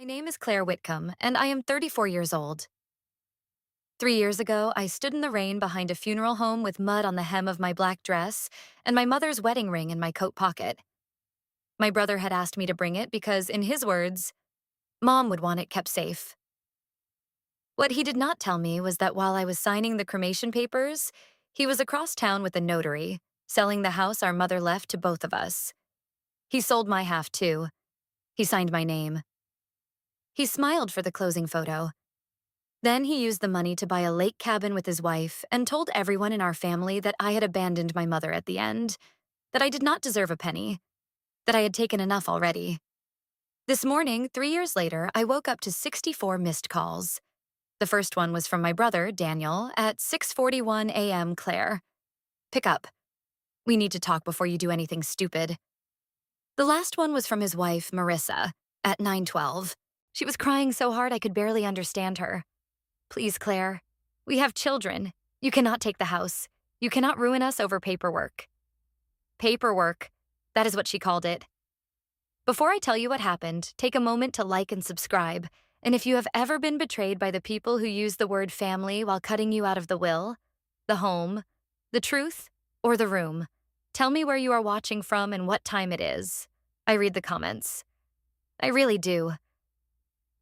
name is Claire Whitcomb, and I am 34 years old. 3 years ago, I stood in the rain behind a funeral home with mud on the hem of my black dress and my mother's wedding ring in my coat pocket. My brother had asked me to bring it because, in his words, Mom would want it kept safe. What he did not tell me was that while I was signing the cremation papers, he was across town with a notary, selling the house our mother left to both of us. He sold my half too. He signed my name. He smiled for the closing photo. Then he used the money to buy a lake cabin with his wife and told everyone in our family that I had abandoned my mother at the end, that I did not deserve a penny, that I had taken enough already. This morning, 3 years later, I woke up to 64 missed calls. The first one was from my brother, Daniel, at 6:41 a.m. Claire. Pick up. We need to talk before you do anything stupid. The last one was from his wife, Marissa, at 9:12. She was crying so hard I could barely understand her. Please, Claire. We have children. You cannot take the house. You cannot ruin us over paperwork. Paperwork. That is what she called it. Before I tell you what happened, take a moment to like and subscribe. And if you have ever been betrayed by the people who use the word family while cutting you out of the will, the home, the truth, or the room, tell me where you are watching from and what time it is. I read the comments. I really do.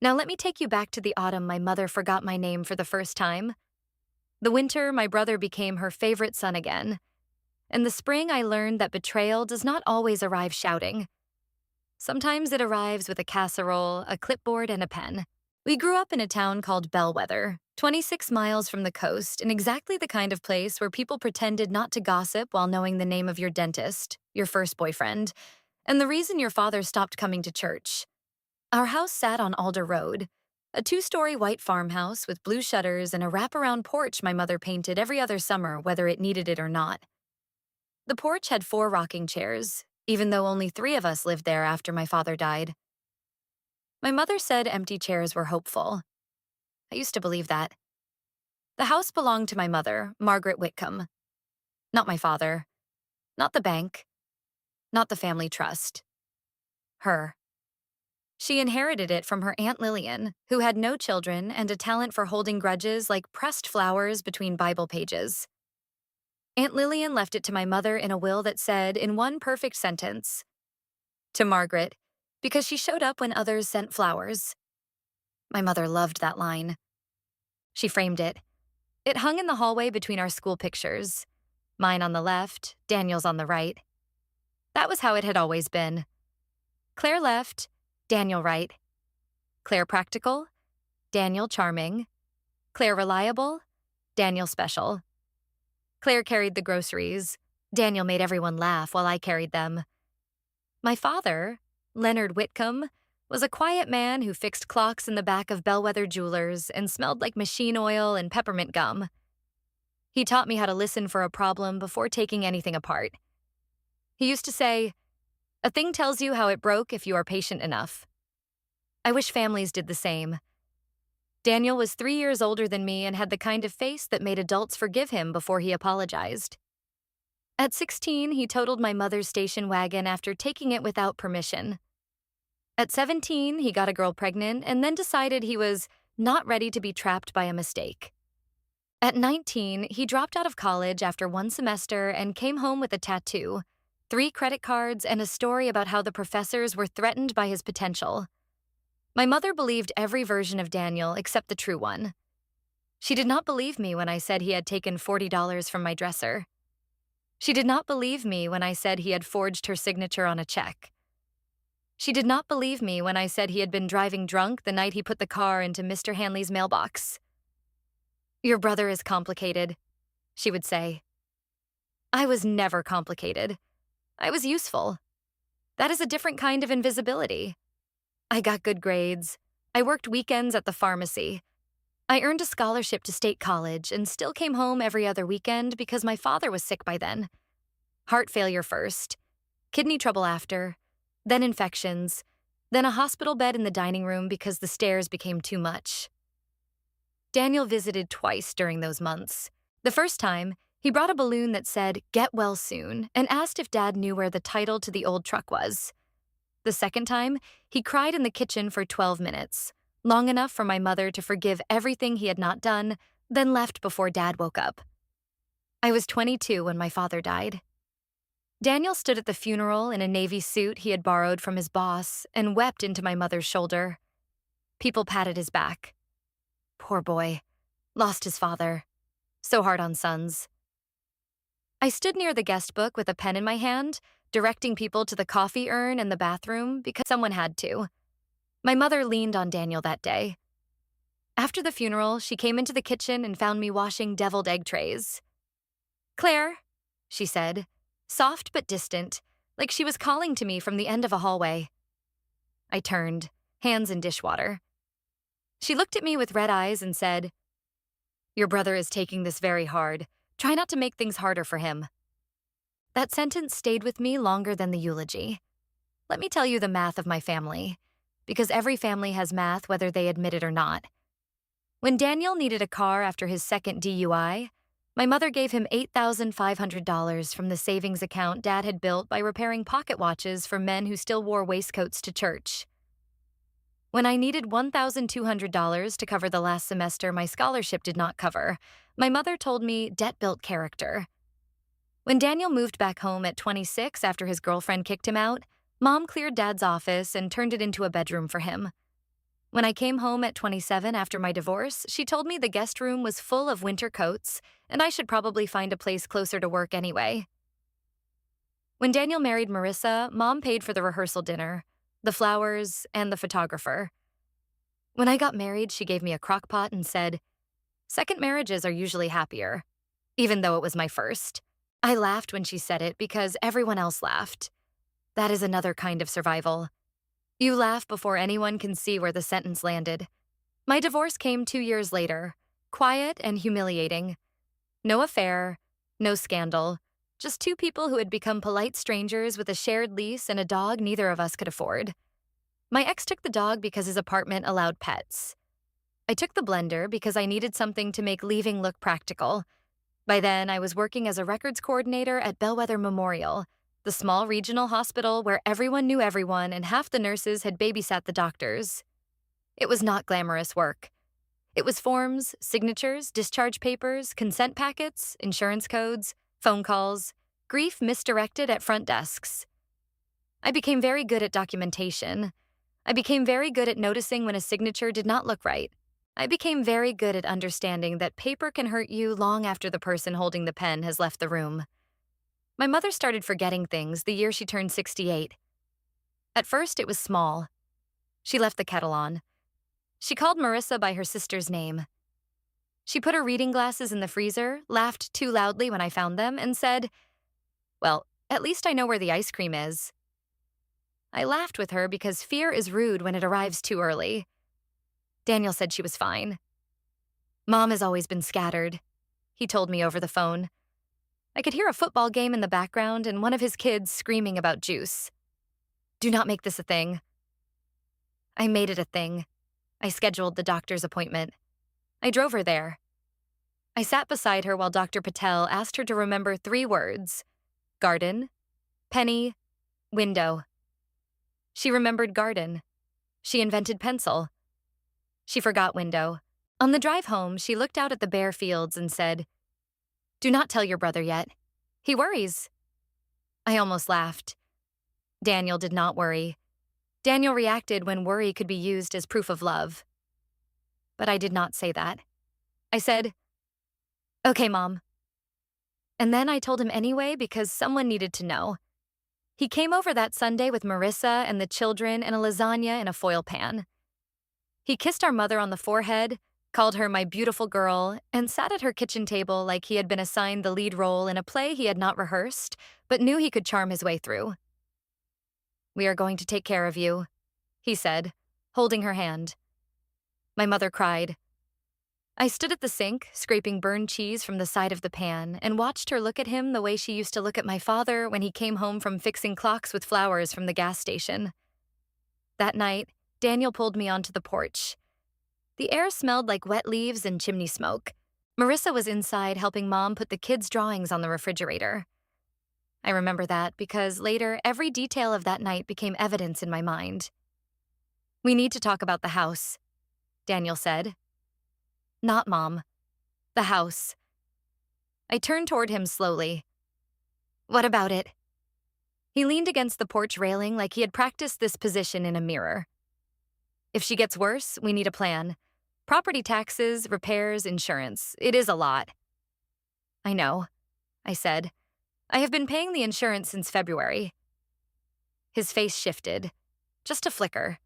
Now let me take you back to the autumn my mother forgot my name for the first time. The winter, my brother became her favorite son again. And the spring, I learned that betrayal does not always arrive shouting. Sometimes it arrives with a casserole, a clipboard, and a pen. We grew up in a town called Bellwether, 26 miles from the coast, in exactly the kind of place where people pretended not to gossip while knowing the name of your dentist, your first boyfriend, and the reason your father stopped coming to church. Our house sat on Alder Road, a 2-story white farmhouse with blue shutters and a wraparound porch my mother painted every other summer, whether it needed it or not. The porch had 4 rocking chairs, even though only 3 of us lived there after my father died. My mother said empty chairs were hopeful. I used to believe that. The house belonged to my mother, Margaret Whitcomb. Not my father. Not the bank. Not the family trust. Her. She inherited it from her Aunt Lillian, who had no children and a talent for holding grudges like pressed flowers between Bible pages. Aunt Lillian left it to my mother in a will that said, in one perfect sentence, to Margaret, because she showed up when others sent flowers. My mother loved that line. She framed it. It hung in the hallway between our school pictures. Mine on the left, Daniel's on the right. That was how it had always been. Claire left, Daniel right. Claire practical, Daniel charming. Claire reliable, Daniel special. Claire carried the groceries. Daniel made everyone laugh while I carried them. My father, Leonard Whitcomb, was a quiet man who fixed clocks in the back of Bellwether Jewelers and smelled like machine oil and peppermint gum. He taught me how to listen for a problem before taking anything apart. He used to say, "A thing tells you how it broke if you are patient enough." I wish families did the same. Daniel was 3 years older than me and had the kind of face that made adults forgive him before he apologized. At 16, he totaled my mother's station wagon after taking it without permission. At 17, he got a girl pregnant and then decided he was not ready to be trapped by a mistake. At 19, he dropped out of college after 1 semester and came home with a tattoo, 3 credit cards, and a story about how the professors were threatened by his potential. My mother believed every version of Daniel except the true one. She did not believe me when I said he had taken $40 from my dresser. She did not believe me when I said he had forged her signature on a check. She did not believe me when I said he had been driving drunk the night he put the car into Mr. Hanley's mailbox. "Your brother is complicated," she would say. I was never complicated. I was useful. That is a different kind of invisibility. I got good grades. I worked weekends at the pharmacy. I earned a scholarship to state college and still came home every other weekend because my father was sick by then. Heart failure first, kidney trouble after, then infections, then a hospital bed in the dining room because the stairs became too much. Daniel visited twice during those months. The first time, he brought a balloon that said, "Get well soon," and asked if Dad knew where the title to the old truck was. The second time, he cried in the kitchen for 12 minutes, long enough for my mother to forgive everything he had not done, then left before Dad woke up. I was 22 when my father died. Daniel stood at the funeral in a navy suit he had borrowed from his boss and wept into my mother's shoulder. People patted his back. Poor boy. Lost his father. So hard on sons. I stood near the guest book with a pen in my hand, directing people to the coffee urn and the bathroom because someone had to. My mother leaned on Daniel that day. After the funeral, she came into the kitchen and found me washing deviled egg trays. "Claire," she said, soft but distant, like she was calling to me from the end of a hallway. I turned, hands in dishwater. She looked at me with red eyes and said, "Your brother is taking this very hard. Try not to make things harder for him." That sentence stayed with me longer than the eulogy. Let me tell you the math of my family, because every family has math whether they admit it or not. When Daniel needed a car after his second DUI, my mother gave him $8,500 from the savings account Dad had built by repairing pocket watches for men who still wore waistcoats to church. When I needed $1,200 to cover the last semester my scholarship did not cover, my mother told me debt built character. When Daniel moved back home at 26 after his girlfriend kicked him out, Mom cleared Dad's office and turned it into a bedroom for him. When I came home at 27 after my divorce, she told me the guest room was full of winter coats, and I should probably find a place closer to work anyway. When Daniel married Marissa, Mom paid for the rehearsal dinner, the flowers, and the photographer. When I got married, she gave me a crock pot and said, "Second marriages are usually happier," even though it was my first. I laughed when she said it because everyone else laughed. That is another kind of survival. You laugh before anyone can see where the sentence landed. My divorce came 2 years later, quiet and humiliating. No affair, no scandal, just two people who had become polite strangers with a shared lease and a dog neither of us could afford. My ex took the dog because his apartment allowed pets. I took the blender because I needed something to make leaving look practical. By then, I was working as a records coordinator at Bellwether Memorial, the small regional hospital where everyone knew everyone and half the nurses had babysat the doctors. It was not glamorous work. It was forms, signatures, discharge papers, consent packets, insurance codes, phone calls, grief misdirected at front desks. I became very good at documentation. I became very good at noticing when a signature did not look right. I became very good at understanding that paper can hurt you long after the person holding the pen has left the room. My mother started forgetting things the year she turned 68. At first, it was small. She left the kettle on. She called Marissa by her sister's name. She put her reading glasses in the freezer, laughed too loudly when I found them, and said, "Well, at least I know where the ice cream is." I laughed with her because fear is rude when it arrives too early. Daniel said she was fine. "Mom has always been scattered," he told me over the phone. I could hear a football game in the background and one of his kids screaming about juice. "Do not make this a thing." I made it a thing. I scheduled the doctor's appointment. I drove her there. I sat beside her while Dr. Patel asked her to remember 3 words: garden, penny, window. She remembered garden. She invented pencil. She forgot window. On the drive home, she looked out at the bare fields and said, "Do not tell your brother yet. He worries." I almost laughed. Daniel did not worry. Daniel reacted when worry could be used as proof of love. But I did not say that. I said, "Okay, Mom." And then I told him anyway because someone needed to know. He came over that Sunday with Marissa and the children and a lasagna in a foil pan. He kissed our mother on the forehead, called her my beautiful girl, and sat at her kitchen table like he had been assigned the lead role in a play he had not rehearsed, but knew he could charm his way through. "We are going to take care of you," he said, holding her hand. My mother cried. I stood at the sink, scraping burned cheese from the side of the pan, and watched her look at him the way she used to look at my father when he came home from fixing clocks with flowers from the gas station. That night, Daniel pulled me onto the porch. The air smelled like wet leaves and chimney smoke. Marissa was inside helping Mom put the kids' drawings on the refrigerator. I remember that because later, every detail of that night became evidence in my mind. We need to talk about the house, Daniel said. Not Mom. The house. I turned toward him slowly. What about it? He leaned against the porch railing like he had practiced this position in a mirror. If she gets worse, we need a plan. Property taxes, repairs, insurance. It is a lot. I know, I said. I have been paying the insurance since February. His face shifted. Just a flicker.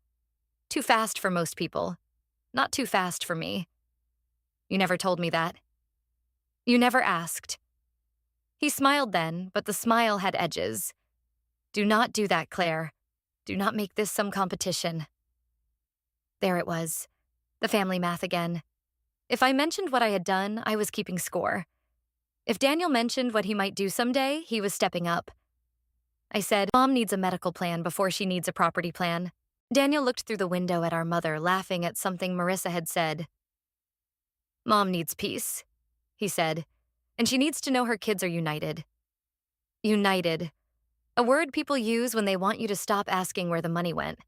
Too fast for most people. Not too fast for me. You never told me that. You never asked. He smiled then, but the smile had edges. Do not do that, Claire. Do not make this some competition. There it was. The family math again. If I mentioned what I had done, I was keeping score. If Daniel mentioned what he might do someday, he was stepping up. I said, Mom needs a medical plan before she needs a property plan. Daniel looked through the window at our mother, laughing at something Marissa had said. Mom needs peace, he said, and she needs to know her kids are united. United. A word people use when they want you to stop asking where the money went.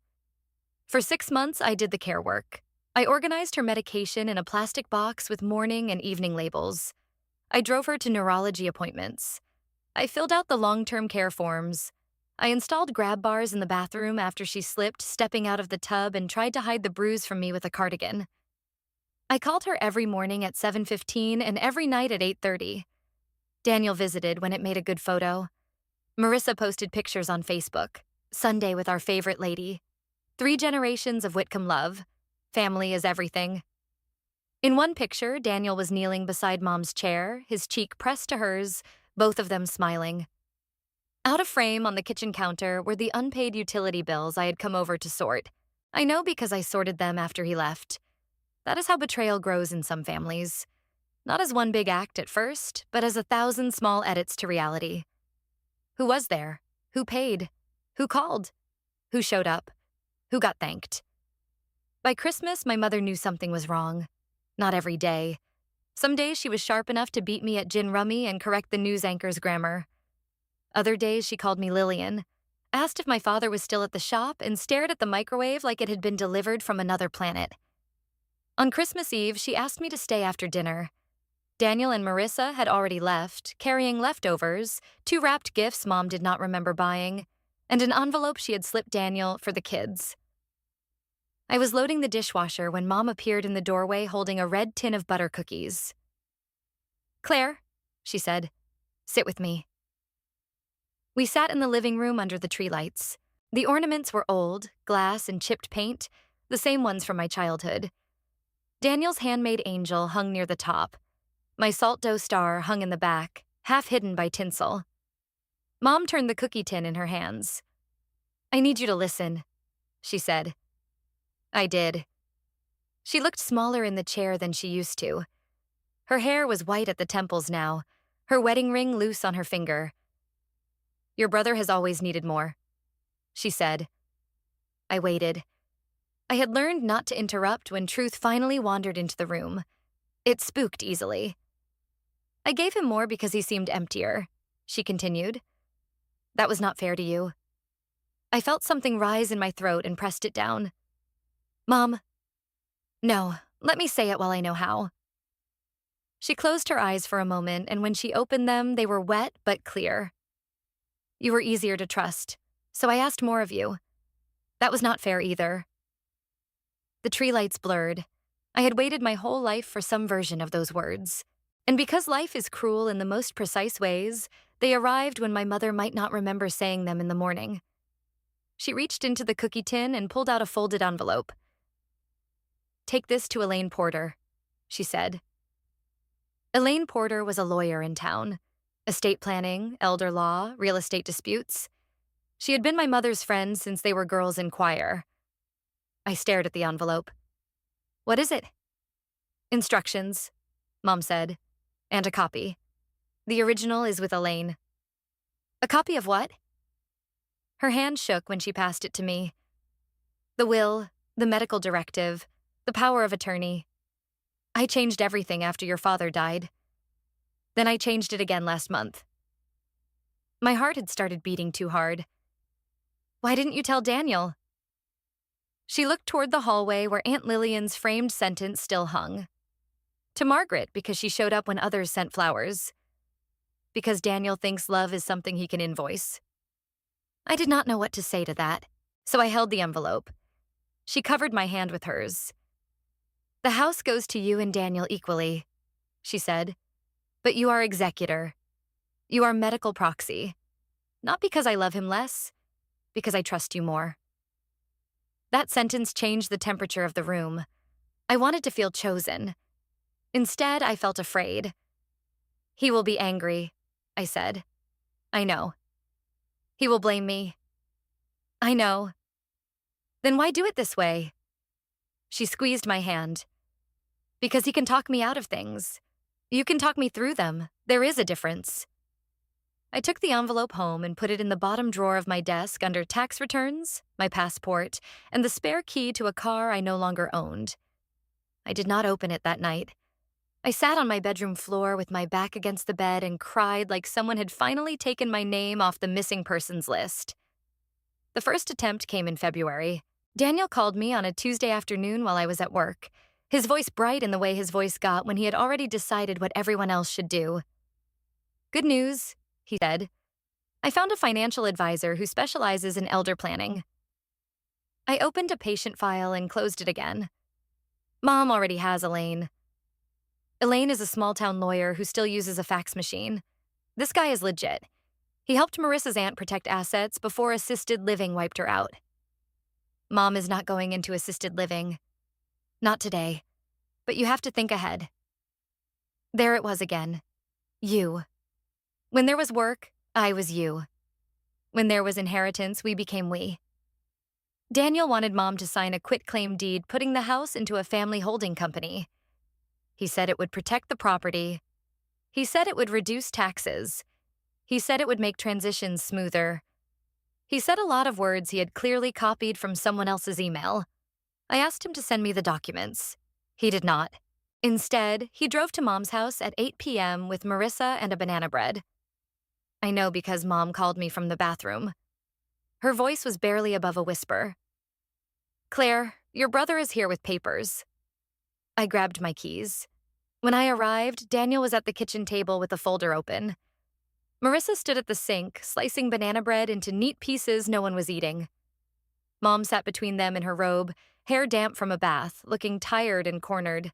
For 6 months, I did the care work. I organized her medication in a plastic box with morning and evening labels. I drove her to neurology appointments. I filled out the long-term care forms. I installed grab bars in the bathroom after she slipped, stepping out of the tub, and tried to hide the bruise from me with a cardigan. I called her every morning at 7:15 and every night at 8:30. Daniel visited when it made a good photo. Marissa posted pictures on Facebook. Sunday with our favorite lady. 3 generations of Whitcomb love. Family is everything. In one picture, Daniel was kneeling beside Mom's chair, his cheek pressed to hers, both of them smiling. Out of frame on the kitchen counter were the unpaid utility bills I had come over to sort. I know because I sorted them after he left. That is how betrayal grows in some families. Not as one big act at first, but as 1,000 small edits to reality. Who was there? Who paid? Who called? Who showed up? Who got thanked? By Christmas, my mother knew something was wrong. Not every day. Some days she was sharp enough to beat me at gin rummy and correct the news anchor's grammar. Other days she called me Lillian, asked if my father was still at the shop, and stared at the microwave like it had been delivered from another planet. On Christmas Eve, she asked me to stay after dinner. Daniel and Marissa had already left, carrying leftovers, 2 wrapped gifts Mom did not remember buying, and an envelope she had slipped Daniel for the kids. I was loading the dishwasher when Mom appeared in the doorway holding a red tin of butter cookies. Claire, she said, sit with me. We sat in the living room under the tree lights. The ornaments were old, glass and chipped paint, the same ones from my childhood. Daniel's handmade angel hung near the top. My salt dough star hung in the back, half hidden by tinsel. Mom turned the cookie tin in her hands. I need you to listen, she said. I did. She looked smaller in the chair than she used to. Her hair was white at the temples now, her wedding ring loose on her finger. Your brother has always needed more, she said. I waited. I had learned not to interrupt when truth finally wandered into the room. It spooked easily. I gave him more because he seemed emptier, she continued. That was not fair to you. I felt something rise in my throat and pressed it down. Mom. No, let me say it while I know how. She closed her eyes for a moment, and when she opened them, they were wet but clear. You were easier to trust, so I asked more of you. That was not fair either. The tree lights blurred. I had waited my whole life for some version of those words. And because life is cruel in the most precise ways, they arrived when my mother might not remember saying them in the morning. She reached into the cookie tin and pulled out a folded envelope. Take this to Elaine Porter, she said. Elaine Porter was a lawyer in town. Estate planning, elder law, real estate disputes. She had been my mother's friend since they were girls in choir. I stared at the envelope. What is it? Instructions, Mom said, and a copy. The original is with Elaine. A copy of what? Her hand shook when she passed it to me. The will, the medical directive, the power of attorney. I changed everything after your father died. Then I changed it again last month. My heart had started beating too hard. Why didn't you tell Daniel? She looked toward the hallway where Aunt Lillian's framed sentence still hung. To Margaret, because she showed up when others sent flowers. Because Daniel thinks love is something he can invoice. I did not know what to say to that, so I held the envelope. She covered my hand with hers. The house goes to you and Daniel equally, she said, but you are executor. You are medical proxy. Not because I love him less, because I trust you more. That sentence changed the temperature of the room. I wanted to feel chosen. Instead, I felt afraid. He will be angry, I said. I know. He will blame me. I know. Then why do it this way? She squeezed my hand. Because he can talk me out of things. You can talk me through them. There is a difference. I took the envelope home and put it in the bottom drawer of my desk under tax returns, my passport, and the spare key to a car I no longer owned. I did not open it that night. I sat on my bedroom floor with my back against the bed and cried like someone had finally taken my name off the missing persons list. The first attempt came in February. Daniel called me on a Tuesday afternoon while I was at work, his voice bright in the way his voice got when he had already decided what everyone else should do. Good news, he said. I found a financial advisor who specializes in elder planning. I opened a patient file and closed it again. Mom already has Elaine. Elaine is a small-town lawyer who still uses a fax machine. This guy is legit. He helped Marissa's aunt protect assets before assisted living wiped her out. Mom is not going into assisted living. Not today. But you have to think ahead. There it was again. You. When there was work, I was you. When there was inheritance, we became we. Daniel wanted Mom to sign a quitclaim deed putting the house into a family holding company. He said it would protect the property. He said it would reduce taxes. He said it would make transitions smoother. He said a lot of words he had clearly copied from someone else's email. I asked him to send me the documents. He did not. Instead, he drove to Mom's house at 8 p.m. with Marissa and a banana bread. I know because Mom called me from the bathroom. Her voice was barely above a whisper. Claire, your brother is here with papers. I grabbed my keys. When I arrived, Daniel was at the kitchen table with a folder open. Marissa stood at the sink, slicing banana bread into neat pieces no one was eating. Mom sat between them in her robe, hair damp from a bath, looking tired and cornered.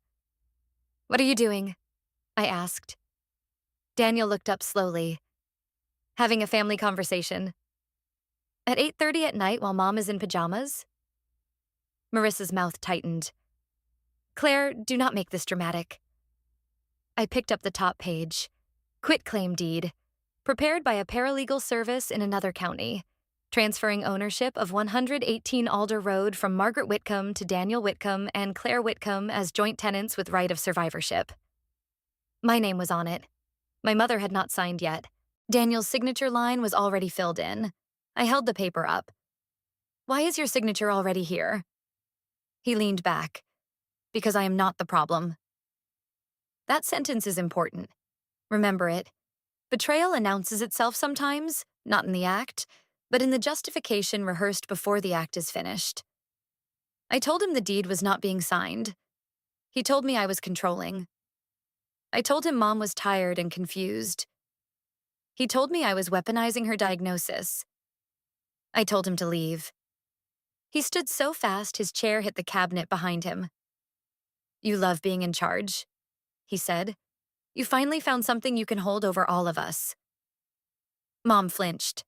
What are you doing? I asked. Daniel looked up slowly. Having a family conversation. At 8:30 at night while Mom is in pajamas? Marissa's mouth tightened. Claire, do not make this dramatic. I picked up the top page. Quitclaim deed. Prepared by a paralegal service in another county. Transferring ownership of 118 Alder Road from Margaret Whitcomb to Daniel Whitcomb and Claire Whitcomb as joint tenants with right of survivorship. My name was on it. My mother had not signed yet. Daniel's signature line was already filled in. I held the paper up. Why is your signature already here? He leaned back. Because I am not the problem. That sentence is important. Remember it. Betrayal announces itself sometimes, not in the act, but in the justification rehearsed before the act is finished. I told him the deed was not being signed. He told me I was controlling. I told him Mom was tired and confused. He told me I was weaponizing her diagnosis. I told him to leave. He stood so fast his chair hit the cabinet behind him. You love being in charge, he said. You finally found something you can hold over all of us. Mom flinched.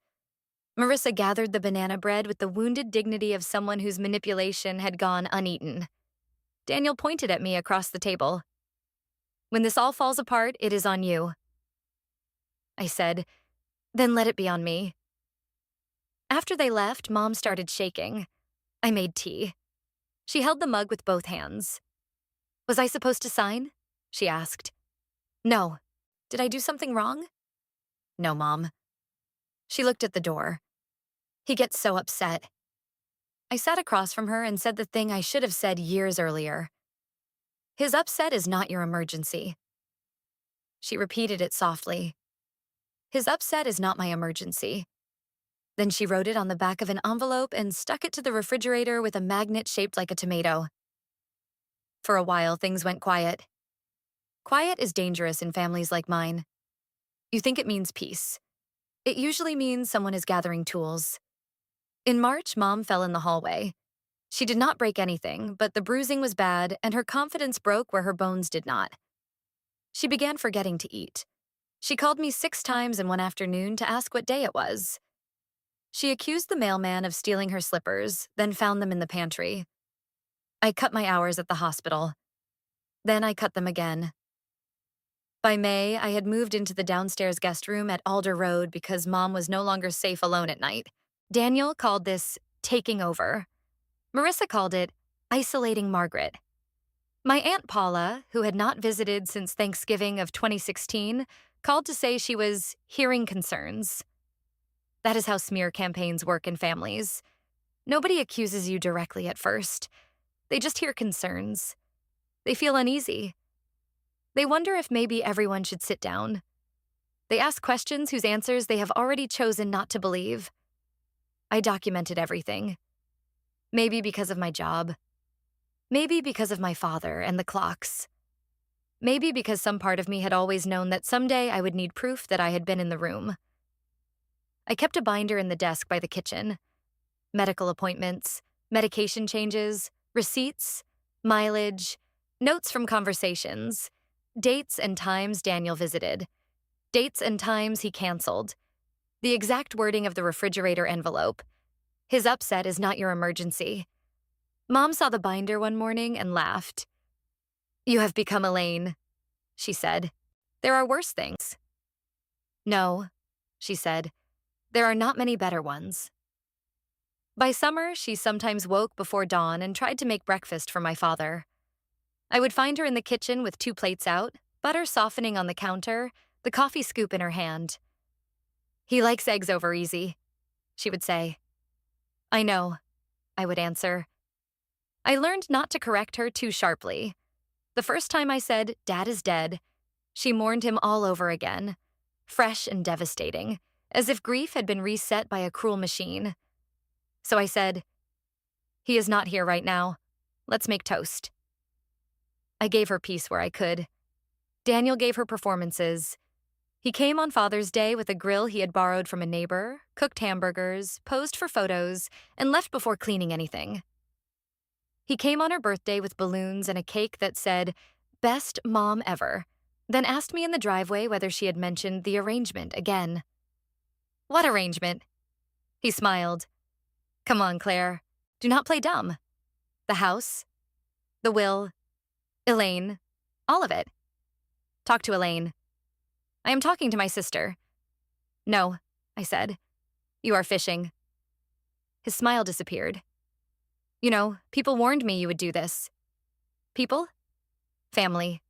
Marissa gathered the banana bread with the wounded dignity of someone whose manipulation had gone uneaten. Daniel pointed at me across the table. When this all falls apart, it is on you. I said, then let it be on me. After they left, Mom started shaking. I made tea. She held the mug with both hands. Was I supposed to sign? She asked. No. Did I do something wrong? No, Mom. She looked at the door. He gets so upset. I sat across from her and said the thing I should have said years earlier. His upset is not your emergency. She repeated it softly. His upset is not my emergency. Then she wrote it on the back of an envelope and stuck it to the refrigerator with a magnet shaped like a tomato. For a while, things went quiet. Quiet is dangerous in families like mine. You think it means peace. It usually means someone is gathering tools. In March, Mom fell in the hallway. She did not break anything, but the bruising was bad and her confidence broke where her bones did not. She began forgetting to eat. She called me 6 times in one afternoon to ask what day it was. She accused the mailman of stealing her slippers, then found them in the pantry. I cut my hours at the hospital. Then I cut them again. By May, I had moved into the downstairs guest room at Alder Road because Mom was no longer safe alone at night. Daniel called this taking over. Marissa called it isolating Margaret. My Aunt Paula, who had not visited since Thanksgiving of 2016, called to say she was hearing concerns. That is how smear campaigns work in families. Nobody accuses you directly at first. They just hear concerns. They feel uneasy. They wonder if maybe everyone should sit down. They ask questions whose answers they have already chosen not to believe. I documented everything. Maybe because of my job. Maybe because of my father and the clocks. Maybe because some part of me had always known that someday I would need proof that I had been in the room. I kept a binder in the desk by the kitchen. Medical appointments, medication changes, receipts, mileage, notes from conversations, dates and times Daniel visited, dates and times he canceled, the exact wording of the refrigerator envelope. His upset is not your emergency. Mom saw the binder one morning and laughed. "You have become Elaine," she said. "There are worse things." "No," she said. "There are not many better ones." By summer, she sometimes woke before dawn and tried to make breakfast for my father. I would find her in the kitchen with 2 plates out, butter softening on the counter, the coffee scoop in her hand. "He likes eggs over easy," she would say. "I know," I would answer. I learned not to correct her too sharply. The first time I said, "Dad is dead," she mourned him all over again, fresh and devastating, as if grief had been reset by a cruel machine. So I said, "He is not here right now. Let's make toast." I gave her peace where I could. Daniel gave her performances. He came on Father's Day with a grill he had borrowed from a neighbor, cooked hamburgers, posed for photos, and left before cleaning anything. He came on her birthday with balloons and a cake that said, "Best Mom Ever," then asked me in the driveway whether she had mentioned the arrangement again. "What arrangement?" He smiled. "Come on, Claire. Do not play dumb. The house, the will, Elaine, all of it. Talk to Elaine." "I am talking to my sister." "No," I said. "You are fishing." His smile disappeared. "You know, people warned me you would do this." "People?" "Family.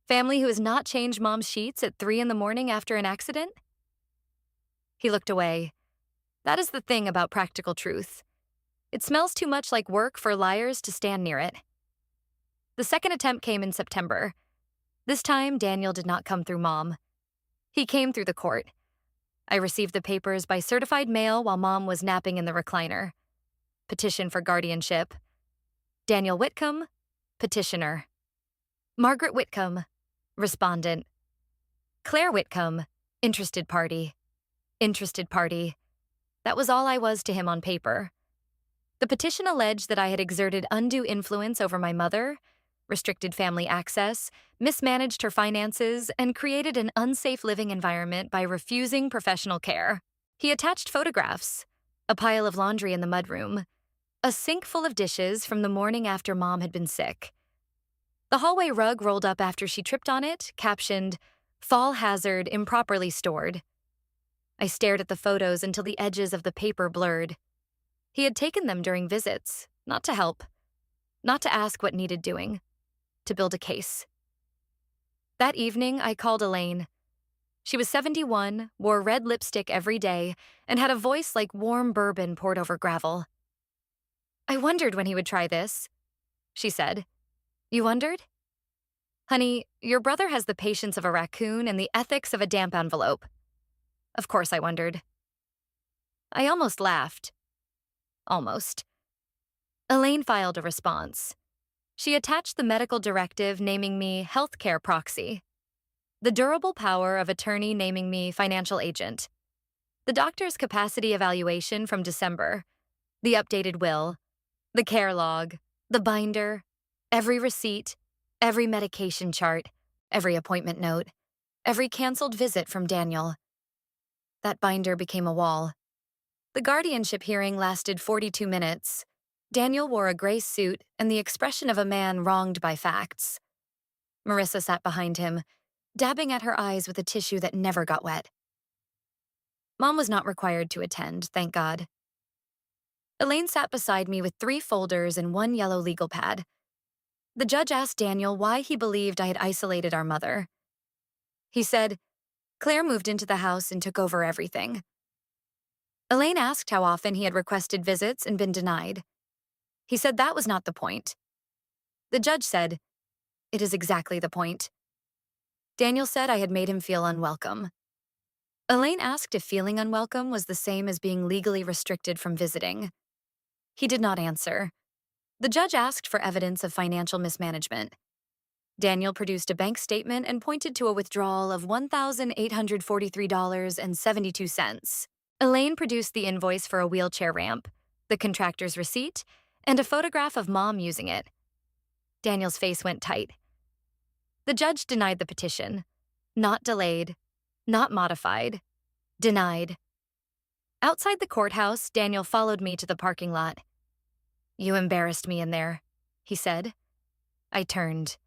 Family who has not changed Mom's sheets at 3 in the morning after an accident?" He looked away. That is the thing about practical truth. It smells too much like work for liars to stand near it. The second attempt came in September. This time, Daniel did not come through Mom. He came through the court. I received the papers by certified mail while Mom was napping in the recliner. Petition for guardianship. Daniel Whitcomb, petitioner. Margaret Whitcomb, respondent. Claire Whitcomb, interested party. Interested party. That was all I was to him on paper. The petition alleged that I had exerted undue influence over my mother, restricted family access, mismanaged her finances, and created an unsafe living environment by refusing professional care. He attached photographs, a pile of laundry in the mudroom, a sink full of dishes from the morning after Mom had been sick. The hallway rug rolled up after she tripped on it, captioned, "Fall hazard improperly stored." I stared at the photos until the edges of the paper blurred. He had taken them during visits, not to help, not to ask what needed doing, to build a case. That evening, I called Elaine. She was 71, wore red lipstick every day, and had a voice like warm bourbon poured over gravel. "I wondered when he would try this," she said. "You wondered?" "Honey, your brother has the patience of a raccoon and the ethics of a damp envelope. Of course, I wondered. I almost laughed. Almost. Elaine filed a response. She attached the medical directive naming me healthcare proxy, the durable power of attorney naming me financial agent, the doctor's capacity evaluation from December, the updated will, the care log, the binder, every receipt, every medication chart, every appointment note, every canceled visit from Daniel. That binder became a wall. The guardianship hearing lasted 42 minutes. Daniel wore a gray suit and the expression of a man wronged by facts. Marissa sat behind him, dabbing at her eyes with a tissue that never got wet. Mom was not required to attend, thank God. Elaine sat beside me with 3 folders and 1 yellow legal pad. The judge asked Daniel why he believed I had isolated our mother. He said, Claire moved into the house and took over everything. Elaine asked how often he had requested visits and been denied. He said that was not the point. The judge said, it is exactly the point. Daniel said I had made him feel unwelcome. Elaine asked if feeling unwelcome was the same as being legally restricted from visiting. He did not answer. The judge asked for evidence of financial mismanagement. Daniel produced a bank statement and pointed to a withdrawal of $1,843.72. Elaine produced the invoice for a wheelchair ramp, the contractor's receipt, and a photograph of Mom using it. Daniel's face went tight. The judge denied the petition. Not delayed, not modified, denied. Outside the courthouse, Daniel followed me to the parking lot. You embarrassed me in there, he said. I turned.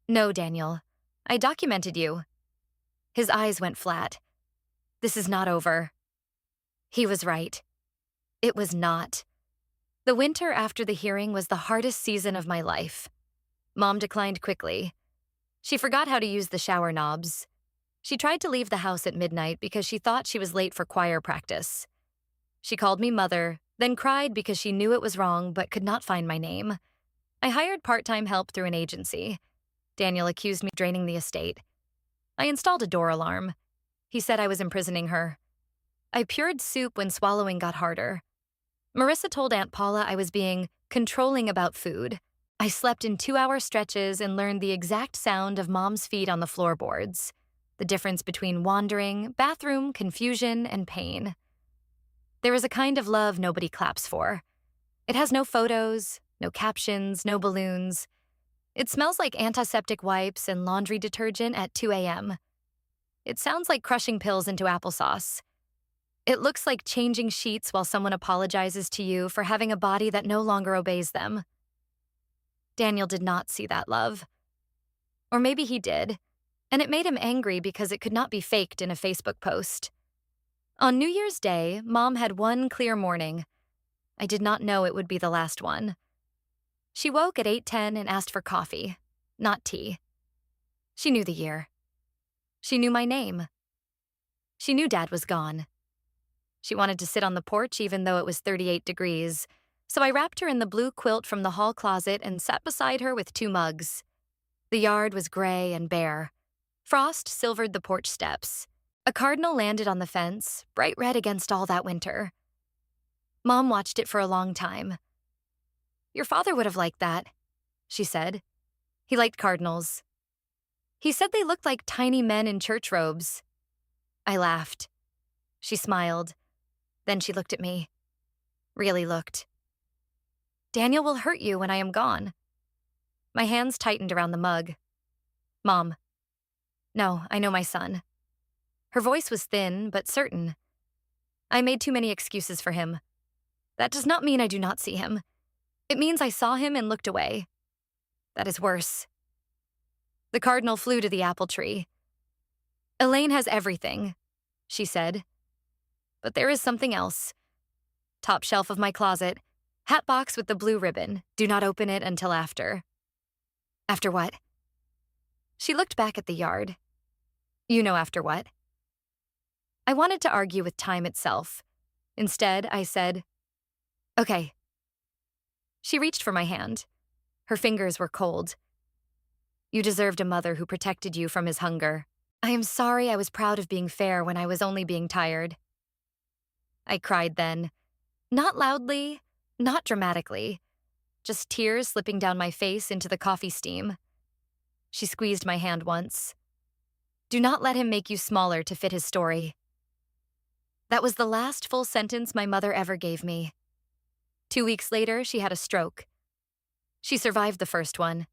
No, Daniel. I documented you. His eyes went flat. This is not over. He was right. It was not. The winter after the hearing was the hardest season of my life. Mom declined quickly. She forgot how to use the shower knobs. She tried to leave the house at midnight because she thought she was late for choir practice. She called me mother, then cried because she knew it was wrong but could not find my name. I hired part-time help through an agency. Daniel accused me of draining the estate. I installed a door alarm. He said I was imprisoning her. I pured soup when swallowing got harder. Marissa told Aunt Paula I was being controlling about food. I slept in 2-hour stretches and learned the exact sound of Mom's feet on the floorboards, the difference between wandering, bathroom, confusion, and pain. There is a kind of love nobody claps for. It has no photos, no captions, no balloons. It smells like antiseptic wipes and laundry detergent at 2 a.m. It sounds like crushing pills into applesauce. It looks like changing sheets while someone apologizes to you for having a body that no longer obeys them. Daniel did not see that love. Or maybe he did, and it made him angry because it could not be faked in a Facebook post. On New Year's Day, Mom had one clear morning. I did not know it would be the last one. She woke at 8:10 and asked for coffee, not tea. She knew the year. She knew my name. She knew Dad was gone. She wanted to sit on the porch even though it was 38 degrees, so I wrapped her in the blue quilt from the hall closet and sat beside her with 2 mugs. The yard was gray and bare. Frost silvered the porch steps. A cardinal landed on the fence, bright red against all that winter. Mom watched it for a long time. Your father would have liked that, she said. He liked cardinals. He said they looked like tiny men in church robes. I laughed. She smiled. Then she looked at me. Really looked. Daniel will hurt you when I am gone. My hands tightened around the mug. Mom. No, I know my son. Her voice was thin, but certain. I made too many excuses for him. That does not mean I do not see him. It means I saw him and looked away. That is worse. The cardinal flew to the apple tree. Elaine has everything, she said. But there is something else. Top shelf of my closet. Hat box with the blue ribbon. Do not open it until after. After what? She looked back at the yard. You know after what. I wanted to argue with time itself. Instead, I said, okay. She reached for my hand. Her fingers were cold. You deserved a mother who protected you from his hunger. I am sorry I was proud of being fair when I was only being tired. I cried then. Not loudly, not dramatically, just tears slipping down my face into the coffee steam. She squeezed my hand once. Do not let him make you smaller to fit his story. That was the last full sentence my mother ever gave me. 2 weeks later, she had a stroke. She survived the first one.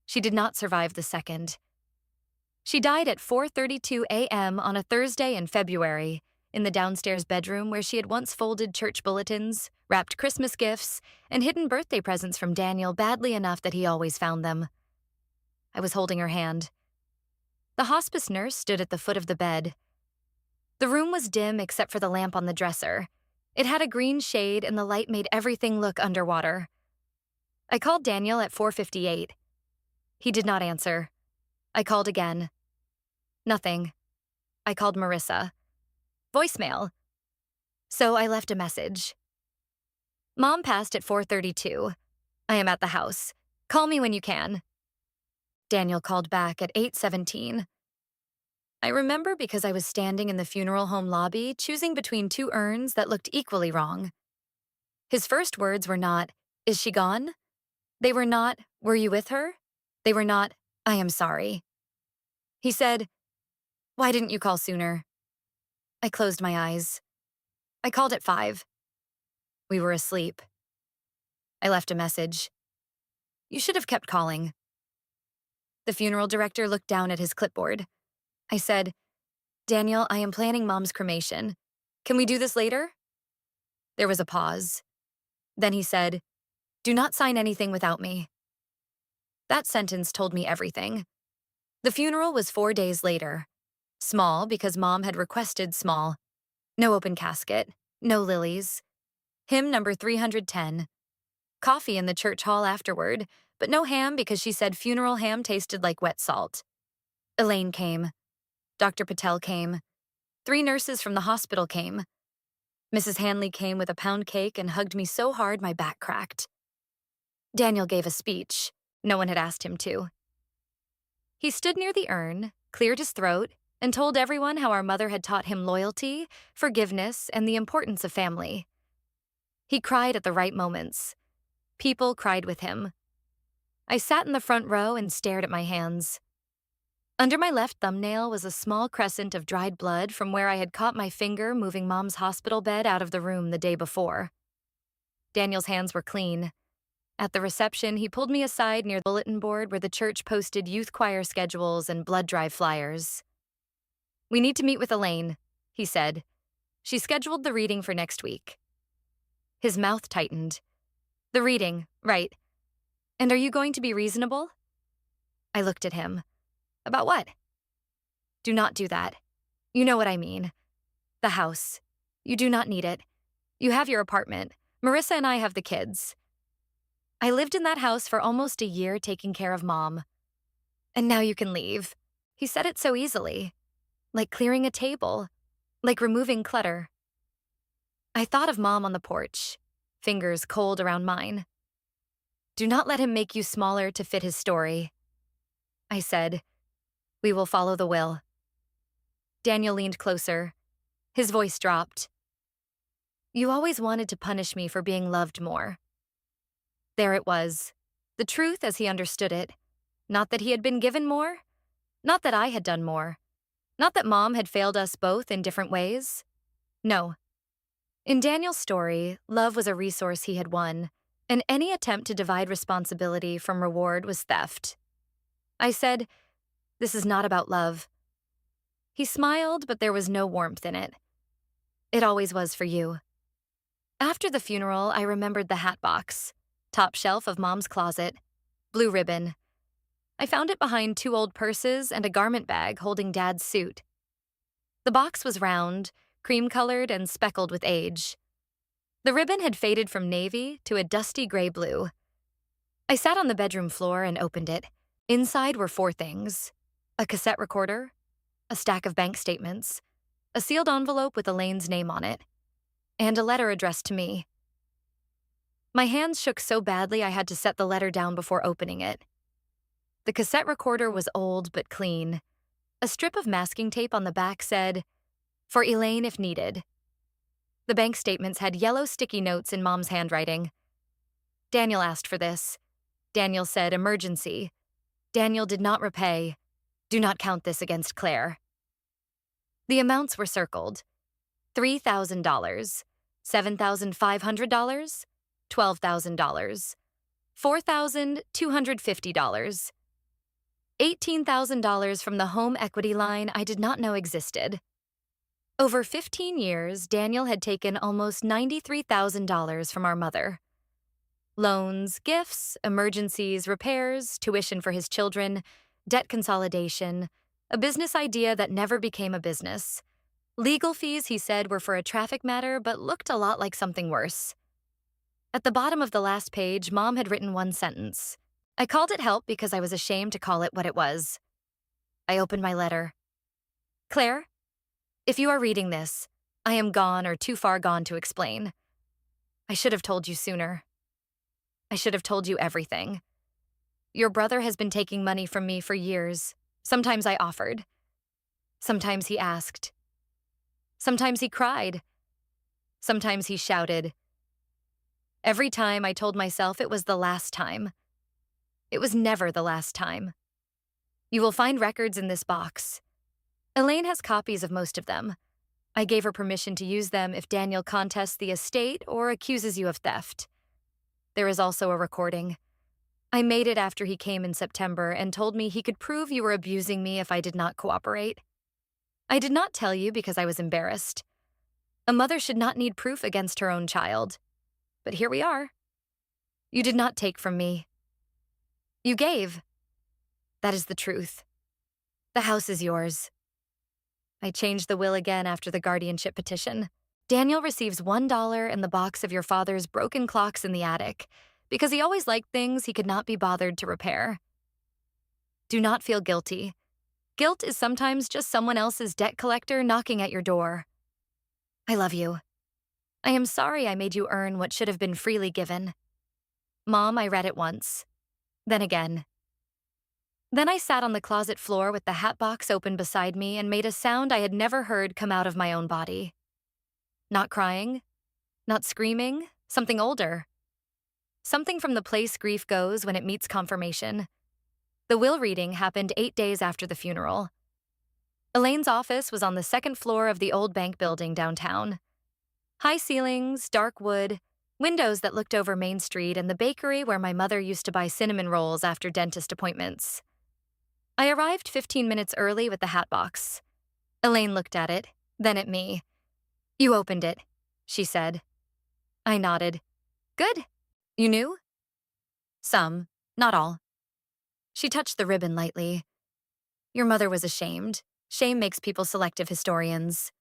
She did not survive the second. She died at 4:32 a.m. on a Thursday in February, in the downstairs bedroom where she had once folded church bulletins, wrapped Christmas gifts, and hidden birthday presents from Daniel badly enough that he always found them. I was holding her hand. The hospice nurse stood at the foot of the bed. The room was dim except for the lamp on the dresser. It had a green shade and the light made everything look underwater. I called Daniel at 4:58. He did not answer. I called again. Nothing. I called Marissa. Voicemail. So I left a message. Mom passed at 4:32. I am at the house. Call me when you can. Daniel called back at 8:17. I remember because I was standing in the funeral home lobby choosing between two urns that looked equally wrong. His first words were not, "Is she gone?" They were not, "Were you with her?" They were not, "I am sorry." He said, "Why didn't you call sooner?" I closed my eyes. I called at 5. We were asleep. I left a message. You should have kept calling. The funeral director looked down at his clipboard. I said, Daniel, I am planning Mom's cremation. Can we do this later? There was a pause. Then he said, do not sign anything without me. That sentence told me everything. The funeral was 4 days later. Small because Mom had requested small. No open casket, no lilies. Hymn number 310. Coffee in the church hall afterward, but no ham because she said funeral ham tasted like wet salt. Elaine came. Dr. Patel came. 3 nurses from the hospital came. Mrs. Hanley came with a pound cake and hugged me so hard my back cracked. Daniel gave a speech. No one had asked him to. He stood near the urn, cleared his throat, and told everyone how our mother had taught him loyalty, forgiveness, and the importance of family. He cried at the right moments. People cried with him. I sat in the front row and stared at my hands. Under my left thumbnail was a small crescent of dried blood from where I had caught my finger moving Mom's hospital bed out of the room the day before. Daniel's hands were clean. At the reception, he pulled me aside near the bulletin board where the church posted youth choir schedules and blood drive flyers. We need to meet with Elaine, he said. She scheduled the reading for next week. His mouth tightened. The reading, right. And are you going to be reasonable? I looked at him. About what? Do not do that. You know what I mean. The house. You do not need it. You have your apartment. Marissa and I have the kids. I lived in that house for almost a year taking care of Mom. And now you can leave. He said it so easily. Like clearing a table. Like removing clutter. I thought of Mom on the porch, fingers cold around mine. Do not let him make you smaller to fit his story. I said, we will follow the will. Daniel leaned closer. His voice dropped. You always wanted to punish me for being loved more. There it was, the truth as he understood it. Not that he had been given more. Not that I had done more. Not that Mom had failed us both in different ways. No. In Daniel's story, love was a resource he had won, and any attempt to divide responsibility from reward was theft. I said, this is not about love. He smiled, but there was no warmth in it. It always was for you. After the funeral, I remembered the hat box, top shelf of Mom's closet, blue ribbon. I found it behind 2 old purses and a garment bag holding Dad's suit. The box was round, cream-colored, and speckled with age. The ribbon had faded from navy to a dusty gray blue. I sat on the bedroom floor and opened it. Inside were 4 things: a cassette recorder, a stack of bank statements, a sealed envelope with Elaine's name on it, and a letter addressed to me. My hands shook so badly I had to set the letter down before opening it. The cassette recorder was old but clean. A strip of masking tape on the back said, "For Elaine if needed." The bank statements had yellow sticky notes in Mom's handwriting. Daniel asked for this. Daniel said, "Emergency." Daniel did not repay. Do not count this against Claire. The amounts were circled. $3,000, $7,500, $12,000, $4,250, $18,000 from the home equity line I did not know existed. Over 15 years, Daniel had taken almost $93,000 from our mother. Loans, gifts, emergencies, repairs, tuition for his children, debt consolidation, a business idea that never became a business. Legal fees, he said, were for a traffic matter but looked a lot like something worse. At the bottom of the last page, Mom had written one sentence. I called it help because I was ashamed to call it what it was. I opened my letter. "Claire, if you are reading this, I am gone or too far gone to explain. I should have told you sooner. I should have told you everything. Your brother has been taking money from me for years. Sometimes I offered. Sometimes he asked. Sometimes he cried. Sometimes he shouted. Every time I told myself it was the last time. It was never the last time. You will find records in this box. Elaine has copies of most of them. I gave her permission to use them if Daniel contests the estate or accuses you of theft. There is also a recording. I made it after he came in September and told me he could prove you were abusing me if I did not cooperate. I did not tell you because I was embarrassed. A mother should not need proof against her own child. But here we are. You did not take from me. You gave. That is the truth. The house is yours. I changed the will again after the guardianship petition. Daniel receives $1 in the box of your father's broken clocks in the attic because he always liked things he could not be bothered to repair. Do not feel guilty. Guilt is sometimes just someone else's debt collector knocking at your door. I love you. I am sorry I made you earn what should have been freely given. Mom, I read it once. Then again. Then I sat on the closet floor with the hat box open beside me and made a sound I had never heard come out of my own body. Not crying, not screaming, something older. Something from the place grief goes when it meets confirmation. The will reading happened 8 days after the funeral. Elaine's office was on the second floor of the old bank building downtown. High ceilings, dark wood, windows that looked over Main Street and the bakery where my mother used to buy cinnamon rolls after dentist appointments. I arrived 15 minutes early with the hat box. Elaine looked at it, then at me. You opened it, she said. I nodded. Good. You knew? Some, not all. She touched the ribbon lightly. Your mother was ashamed. Shame makes people selective historians.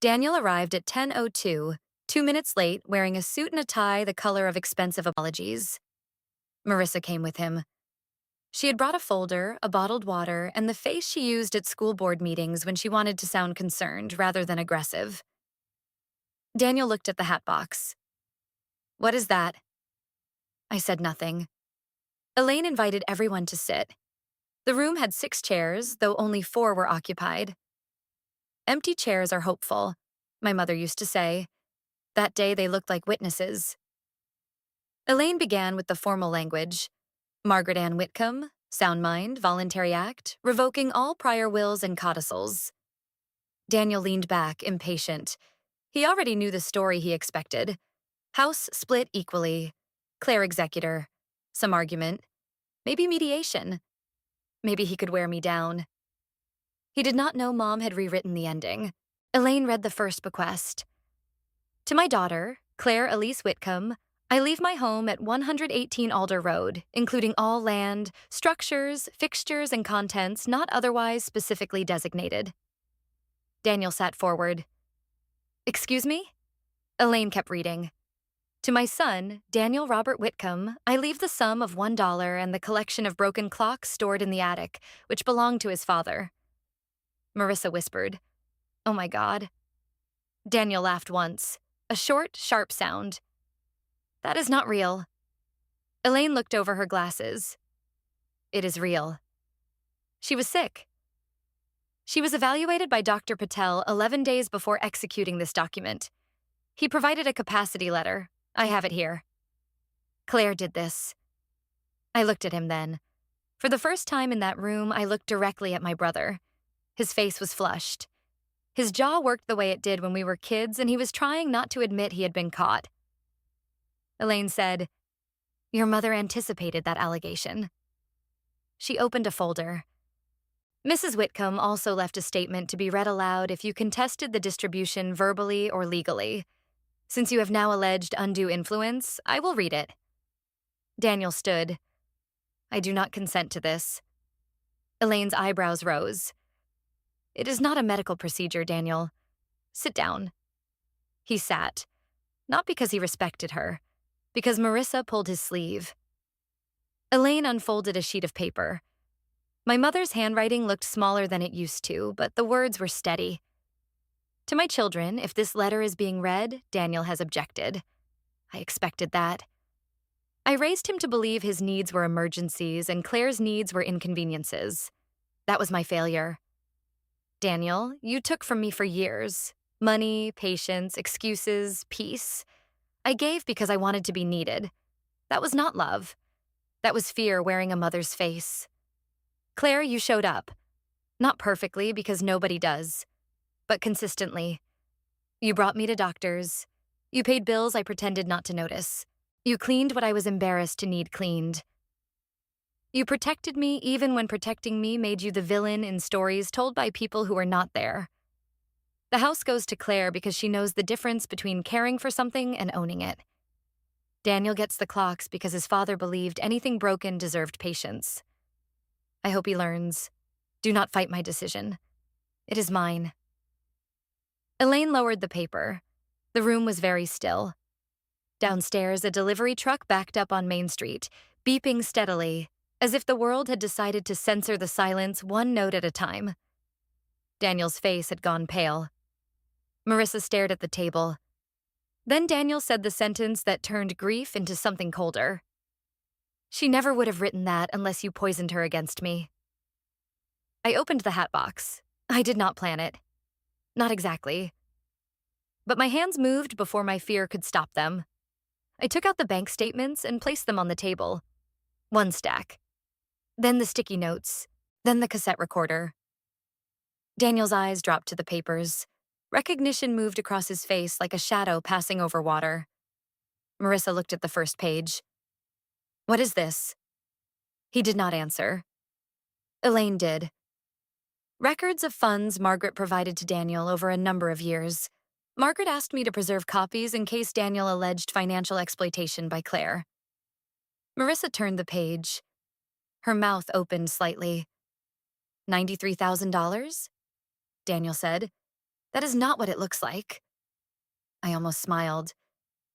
Daniel arrived at 10:02, 2 minutes late, wearing a suit and a tie the color of expensive apologies. Marissa came with him. She had brought a folder, a bottled water, and the face she used at school board meetings when she wanted to sound concerned rather than aggressive. Daniel looked at the hat box. What is that? I said nothing. Elaine invited everyone to sit. The room had 6 chairs, though only 4 were occupied. Empty chairs are hopeful, my mother used to say. That day they looked like witnesses. Elaine began with the formal language. Margaret Ann Whitcomb, sound mind, voluntary act, revoking all prior wills and codicils. Daniel leaned back, impatient. He already knew the story he expected. House split equally. Claire executor. Some argument. Maybe mediation. Maybe he could wear me down. He did not know Mom had rewritten the ending. Elaine read the first bequest. To my daughter, Claire Elise Whitcomb, I leave my home at 118 Alder Road, including all land, structures, fixtures, and contents not otherwise specifically designated. Daniel sat forward. Excuse me? Elaine kept reading. To my son, Daniel Robert Whitcomb, I leave the sum of $1 and the collection of broken clocks stored in the attic, which belonged to his father. Marissa whispered, Oh my God. Daniel laughed once, a short, sharp sound. That is not real. Elaine looked over her glasses. It is real. She was sick. She was evaluated by Dr. Patel 11 days before executing this document. He provided a capacity letter. I have it here. Claire did this. I looked at him then. For the first time in that room, I looked directly at my brother. His face was flushed. His jaw worked the way it did when we were kids, and he was trying not to admit he had been caught. Elaine said, "Your mother anticipated that allegation." She opened a folder. Mrs. Whitcomb also left a statement to be read aloud if you contested the distribution verbally or legally. Since you have now alleged undue influence, I will read it. Daniel stood. "I do not consent to this." Elaine's eyebrows rose. "It is not a medical procedure, Daniel. Sit down." He sat, not because he respected her, because Marissa pulled his sleeve. Elaine unfolded a sheet of paper. My mother's handwriting looked smaller than it used to, but the words were steady. "To my children, if this letter is being read, Daniel has objected." I expected that. I raised him to believe his needs were emergencies and Claire's needs were inconveniences. That was my failure. "Daniel, you took from me for years. Money, patience, excuses, peace. I gave because I wanted to be needed. That was not love. That was fear wearing a mother's face. Claire, you showed up. Not perfectly, because nobody does, but consistently. You brought me to doctors. You paid bills I pretended not to notice. You cleaned what I was embarrassed to need cleaned. You protected me even when protecting me made you the villain in stories told by people who were not there. The house goes to Claire because she knows the difference between caring for something and owning it. Daniel gets the clocks because his father believed anything broken deserved patience. I hope he learns. Do not fight my decision. It is mine." Elaine lowered the paper. The room was very still. Downstairs, a delivery truck backed up on Main Street, beeping steadily, as if the world had decided to censor the silence one note at a time. Daniel's face had gone pale. Marissa stared at the table. Then Daniel said the sentence that turned grief into something colder. "She never would have written that unless you poisoned her against me." I opened the hat box. I did not plan it. Not exactly. But my hands moved before my fear could stop them. I took out the bank statements and placed them on the table. One stack. Then the sticky notes. Then the cassette recorder. Daniel's eyes dropped to the papers. Recognition moved across his face like a shadow passing over water. Marissa looked at the first page. "What is this?" He did not answer. Elaine did. Records of funds Margaret provided to Daniel over a number of years. Margaret asked me to preserve copies in case Daniel alleged financial exploitation by Claire. Marissa turned the page. Her mouth opened slightly. $93,000? Daniel said. "That is not what it looks like." I almost smiled.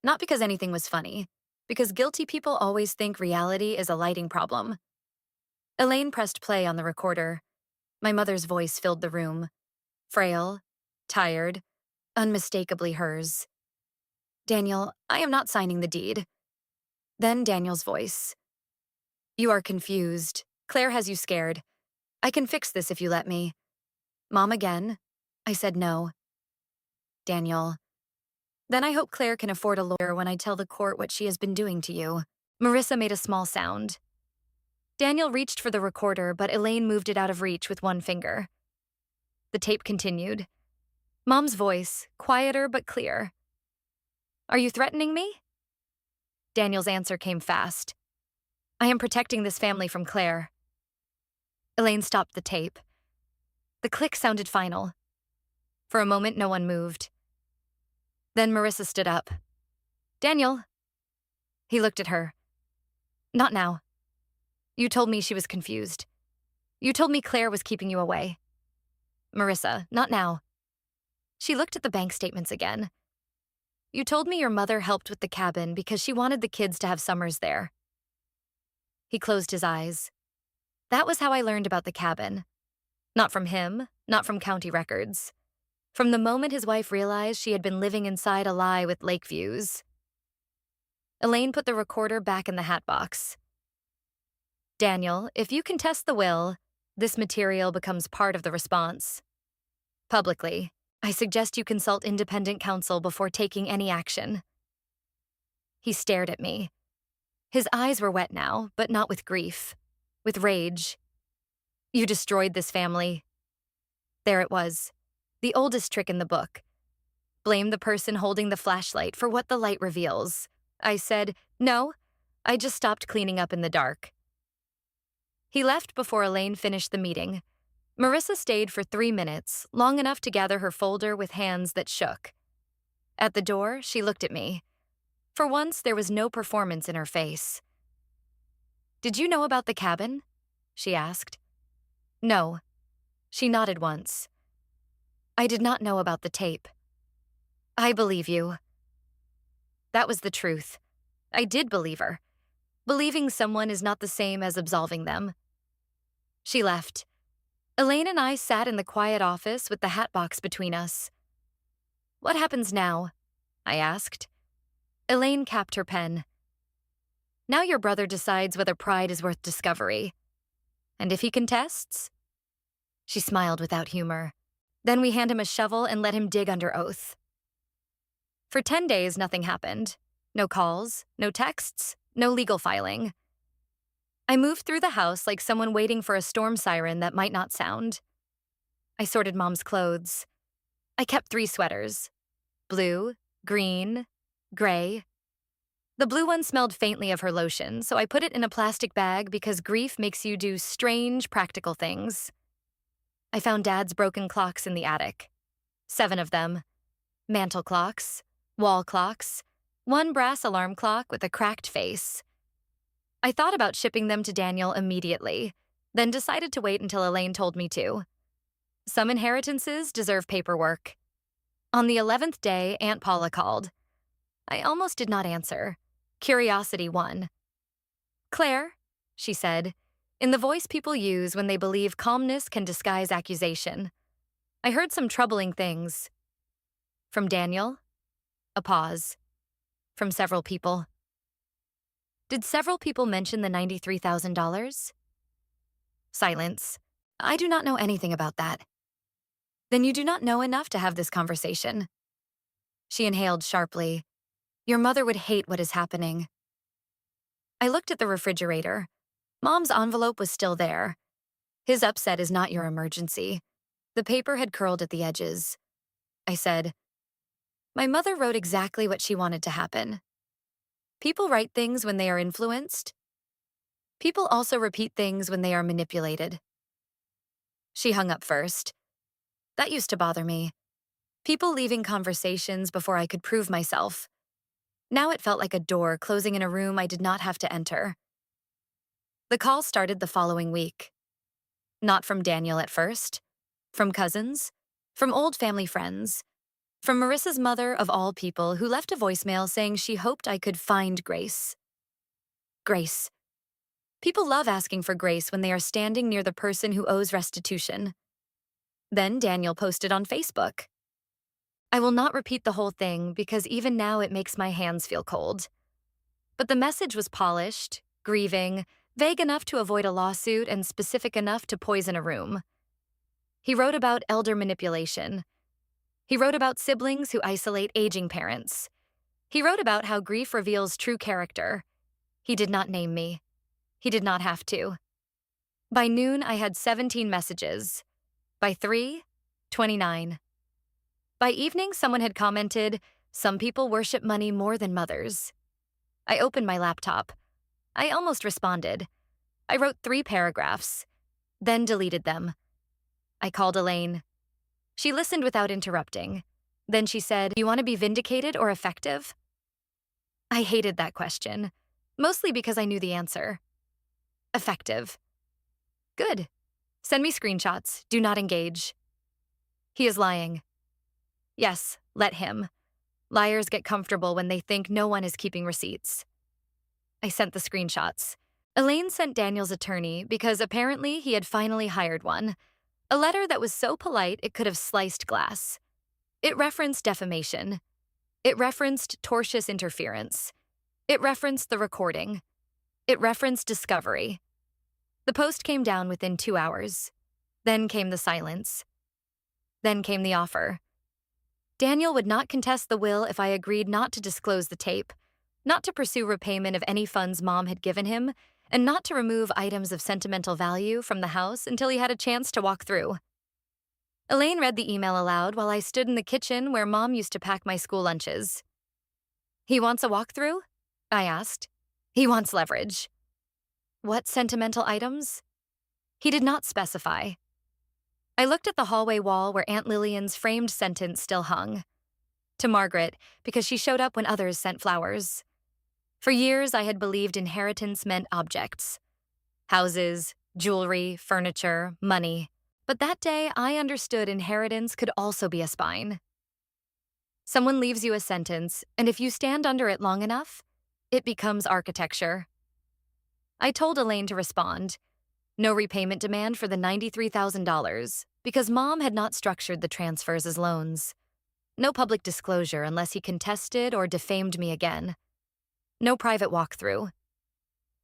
Not because anything was funny, because guilty people always think reality is a lighting problem. Elaine pressed play on the recorder. My mother's voice filled the room. Frail, tired, unmistakably hers. "Daniel, I am not signing the deed." Then Daniel's voice. "You are confused. Claire has you scared. I can fix this if you let me." "Mom again?" I said no. "Daniel. Then I hope Claire can afford a lawyer when I tell the court what she has been doing to you." Marissa made a small sound. Daniel reached for the recorder, but Elaine moved it out of reach with one finger. The tape continued. Mom's voice, quieter but clear. "Are you threatening me?" Daniel's answer came fast. "I am protecting this family from Claire." Elaine stopped the tape. The click sounded final. For a moment, no one moved. Then Marissa stood up. "Daniel." He looked at her. "Not now. You told me she was confused. You told me Claire was keeping you away." "Marissa, not now." She looked at the bank statements again. "You told me your mother helped with the cabin because she wanted the kids to have summers there." He closed his eyes. That was how I learned about the cabin. Not from him, not from county records. From the moment his wife realized she had been living inside a lie with lake views. Elaine put the recorder back in the hat box. "Daniel, if you contest the will, This material becomes part of the response. Publicly, I suggest you consult independent counsel before taking any action. He stared at me. His eyes were wet now, but not with grief, with rage. You destroyed this family. There it was, the oldest trick in the book. Blame the person holding the flashlight for what the light reveals. I said, no, I just stopped cleaning up in the dark. He left before Elaine finished the meeting. Marissa stayed for 3 minutes, long enough to gather her folder with hands that shook. At the door, she looked at me. For once, there was no performance in her face. Did you know about the cabin? She asked. No. She nodded once. I did not know about the tape. I believe you. That was the truth. I did believe her. Believing someone is not the same as absolving them. She left. Elaine and I sat in the quiet office with the hat box between us. What happens now? I asked. Elaine capped her pen. Now your brother decides whether pride is worth discovery. And if he contests? She smiled without humor. Then we hand him a shovel and let him dig under oath. For 10 days, nothing happened. No calls, no texts, no legal filing. I moved through the house like someone waiting for a storm siren that might not sound. I sorted Mom's clothes. I kept 3 sweaters. Blue, green, gray. The blue one smelled faintly of her lotion, so I put it in a plastic bag because grief makes you do strange, practical things. I found Dad's broken clocks in the attic. 7 of them. Mantel clocks, wall clocks, 1 brass alarm clock with a cracked face. I thought about shipping them to Daniel immediately, then decided to wait until Elaine told me to. Some inheritances deserve paperwork. On the 11th day, Aunt Paula called. I almost did not answer. Curiosity won. Claire, she said, in the voice people use when they believe calmness can disguise accusation. I heard some troubling things. From Daniel? A pause. From several people. Did several people mention the $93,000? Silence. I do not know anything about that. Then you do not know enough to have this conversation. She inhaled sharply. Your mother would hate what is happening. I looked at the refrigerator. Mom's envelope was still there. His upset is not your emergency. The paper had curled at the edges. I said, my mother wrote exactly what she wanted to happen. People write things when they are influenced. People also repeat things when they are manipulated. She hung up first. That used to bother me. People leaving conversations before I could prove myself. Now it felt like a door closing in a room I did not have to enter. The call started the following week. Not from Daniel at first. From cousins. From old family friends. From Marissa's mother, of all people, who left a voicemail saying she hoped I could find Grace. Grace. People love asking for grace when they are standing near the person who owes restitution. Then Daniel posted on Facebook. I will not repeat the whole thing because even now it makes my hands feel cold. But the message was polished, grieving, vague enough to avoid a lawsuit and specific enough to poison a room. He wrote about elder manipulation. He wrote about siblings who isolate aging parents. He wrote about how grief reveals true character. He did not name me. He did not have to. By noon, I had 17 messages. By 3, 29. By evening, someone had commented, some people worship money more than mothers. I opened my laptop. I almost responded. I wrote 3 paragraphs, then deleted them. I called Elaine. She listened without interrupting. Then she said, you want to be vindicated or effective? I hated that question, mostly because I knew the answer. Effective. Good. Send me screenshots. Do not engage. He is lying. Yes, let him. Liars get comfortable when they think no one is keeping receipts. I sent the screenshots. Elaine sent Daniel's attorney because apparently he had finally hired one. A letter that was so polite it could have sliced glass. It referenced defamation. It referenced tortious interference. It referenced the recording. It referenced discovery. The post came down within 2 hours. Then came the silence. Then came the offer. Daniel would not contest the will if I agreed not to disclose the tape, not to pursue repayment of any funds Mom had given him, and not to remove items of sentimental value from the house until he had a chance to walk through. Elaine read the email aloud while I stood in the kitchen where Mom used to pack my school lunches. "He wants a walkthrough?" I asked. "He wants leverage." "What sentimental items?" He did not specify. I looked at the hallway wall where Aunt Lillian's framed sentence still hung. To Margaret, because she showed up when others sent flowers. For years, I had believed inheritance meant objects. Houses, jewelry, furniture, money. But that day, I understood inheritance could also be a spine. Someone leaves you a sentence, and if you stand under it long enough, it becomes architecture. I told Elaine to respond. No repayment demand for the $93,000, because Mom had not structured the transfers as loans. No public disclosure unless he contested or defamed me again. No private walkthrough.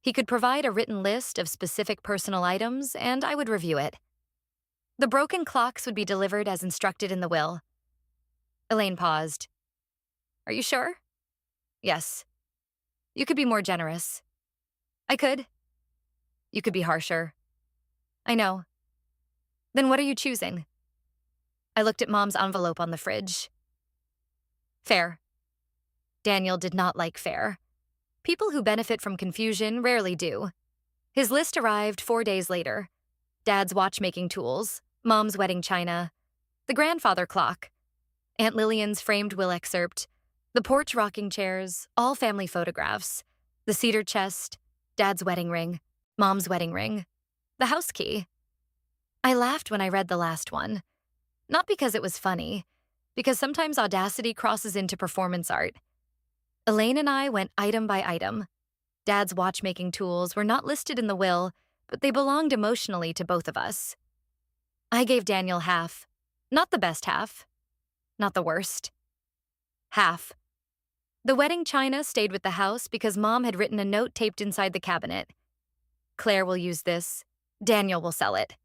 He could provide a written list of specific personal items, and I would review it. The broken clocks would be delivered as instructed in the will. Elaine paused. "Are you sure?" "Yes." "You could be more generous." "I could." "You could be harsher." "I know." "Then what are you choosing?" I looked at Mom's envelope on the fridge. Fair. Daniel did not like fair. People who benefit from confusion rarely do. His list arrived 4 days later. Dad's watchmaking tools, Mom's wedding china, the grandfather clock, Aunt Lillian's framed will excerpt, the porch rocking chairs, all family photographs, the cedar chest, Dad's wedding ring, Mom's wedding ring, the house key. I laughed when I read the last one. Not because it was funny, because sometimes audacity crosses into performance art. Elaine and I went item by item. Dad's watchmaking tools were not listed in the will, but they belonged emotionally to both of us. I gave Daniel half. Not the best half. Not the worst. Half. The wedding china stayed with the house because Mom had written a note taped inside the cabinet. "Claire will use this. Daniel will sell it."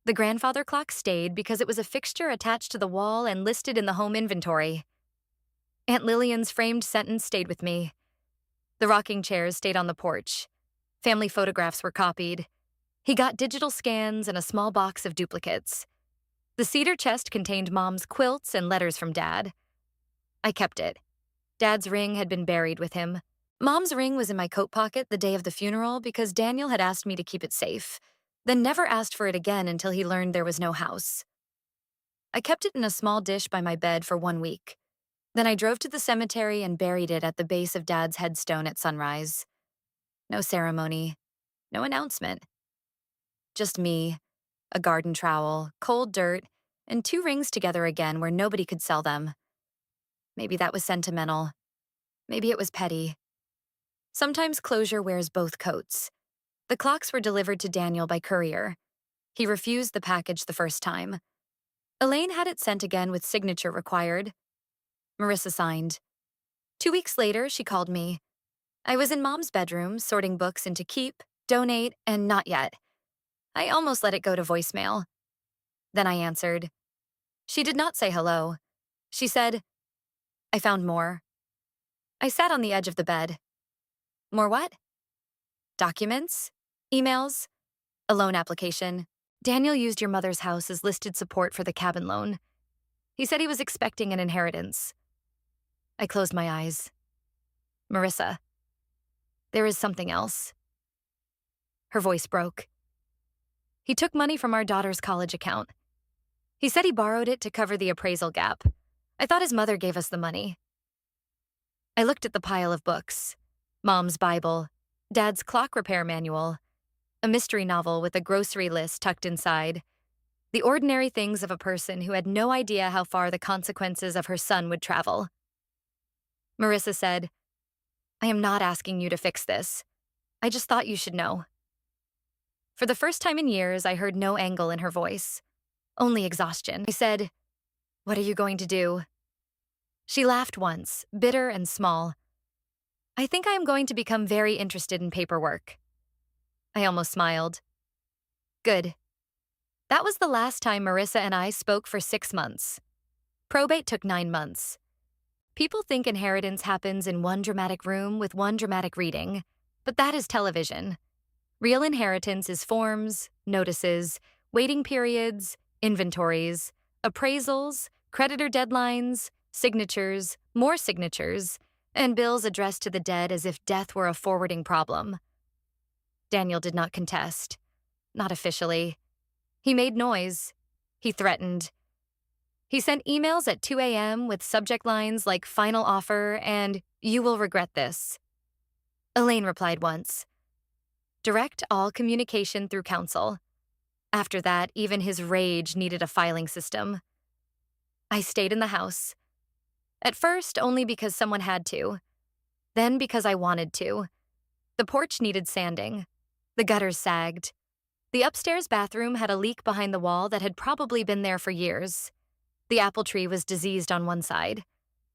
The grandfather clock stayed because it was a fixture attached to the wall and listed in the home inventory. Aunt Lillian's framed sentence stayed with me. The rocking chairs stayed on the porch. Family photographs were copied. He got digital scans and a small box of duplicates. The cedar chest contained Mom's quilts and letters from Dad. I kept it. Dad's ring had been buried with him. Mom's ring was in my coat pocket the day of the funeral because Daniel had asked me to keep it safe, then never asked for it again until he learned there was no house. I kept it in a small dish by my bed for 1 week. Then I drove to the cemetery and buried it at the base of Dad's headstone at sunrise. No ceremony, no announcement. Just me, a garden trowel, cold dirt, and 2 rings together again where nobody could sell them. Maybe that was sentimental. Maybe it was petty. Sometimes closure wears both coats. The clocks were delivered to Daniel by courier. He refused the package the first time. Elaine had it sent again with signature required. Marissa signed. 2 weeks later, she called me. I was in Mom's bedroom, sorting books into keep, donate, and not yet. I almost let it go to voicemail. Then I answered. She did not say hello. She said, "I found more." I sat on the edge of the bed. More what? Documents? Emails? A loan application. Daniel used your mother's house as listed support for the cabin loan. He said he was expecting an inheritance. I closed my eyes. Marissa. There is something else. Her voice broke. He took money from our daughter's college account. He said he borrowed it to cover the appraisal gap. I thought his mother gave us the money. I looked at the pile of books. Mom's Bible, Dad's clock repair manual, a mystery novel with a grocery list tucked inside, the ordinary things of a person who had no idea how far the consequences of her son would travel. Marissa said, "I am not asking you to fix this. I just thought you should know." For the first time in years, I heard no angle in her voice, only exhaustion. I said, "What are you going to do?" She laughed once, bitter and small. "I think I am going to become very interested in paperwork." I almost smiled. Good. That was the last time Marissa and I spoke for 6 months. Probate took 9 months. People think inheritance happens in one dramatic room with one dramatic reading, but that is television. Real inheritance is forms, notices, waiting periods, inventories, appraisals, creditor deadlines, signatures, more signatures, and bills addressed to the dead as if death were a forwarding problem. Daniel did not contest. Not officially. He made noise. He threatened. He sent emails at 2 a.m. with subject lines like final offer and you will regret this. Elaine replied once. Direct all communication through counsel. After that, even his rage needed a filing system. I stayed in the house. At first, only because someone had to. Then because I wanted to. The porch needed sanding. The gutters sagged. The upstairs bathroom had a leak behind the wall that had probably been there for years. The apple tree was diseased on one side.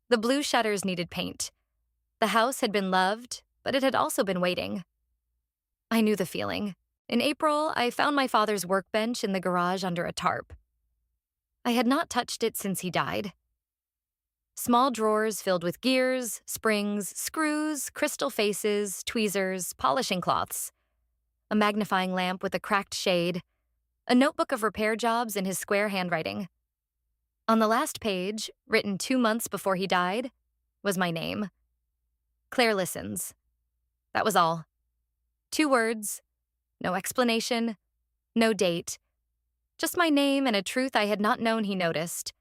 The blue shutters needed paint. The house had been loved, but it had also been waiting. I knew the feeling. In April, I found my father's workbench in the garage under a tarp. I had not touched it since he died. Small drawers filled with gears, springs, screws, crystal faces, tweezers, polishing cloths. A magnifying lamp with a cracked shade. A notebook of repair jobs in his square handwriting. On the last page, written 2 months before he died, was my name. Claire listens. That was all. 2 words, no explanation, no date. Just my name and a truth I had not known he noticed.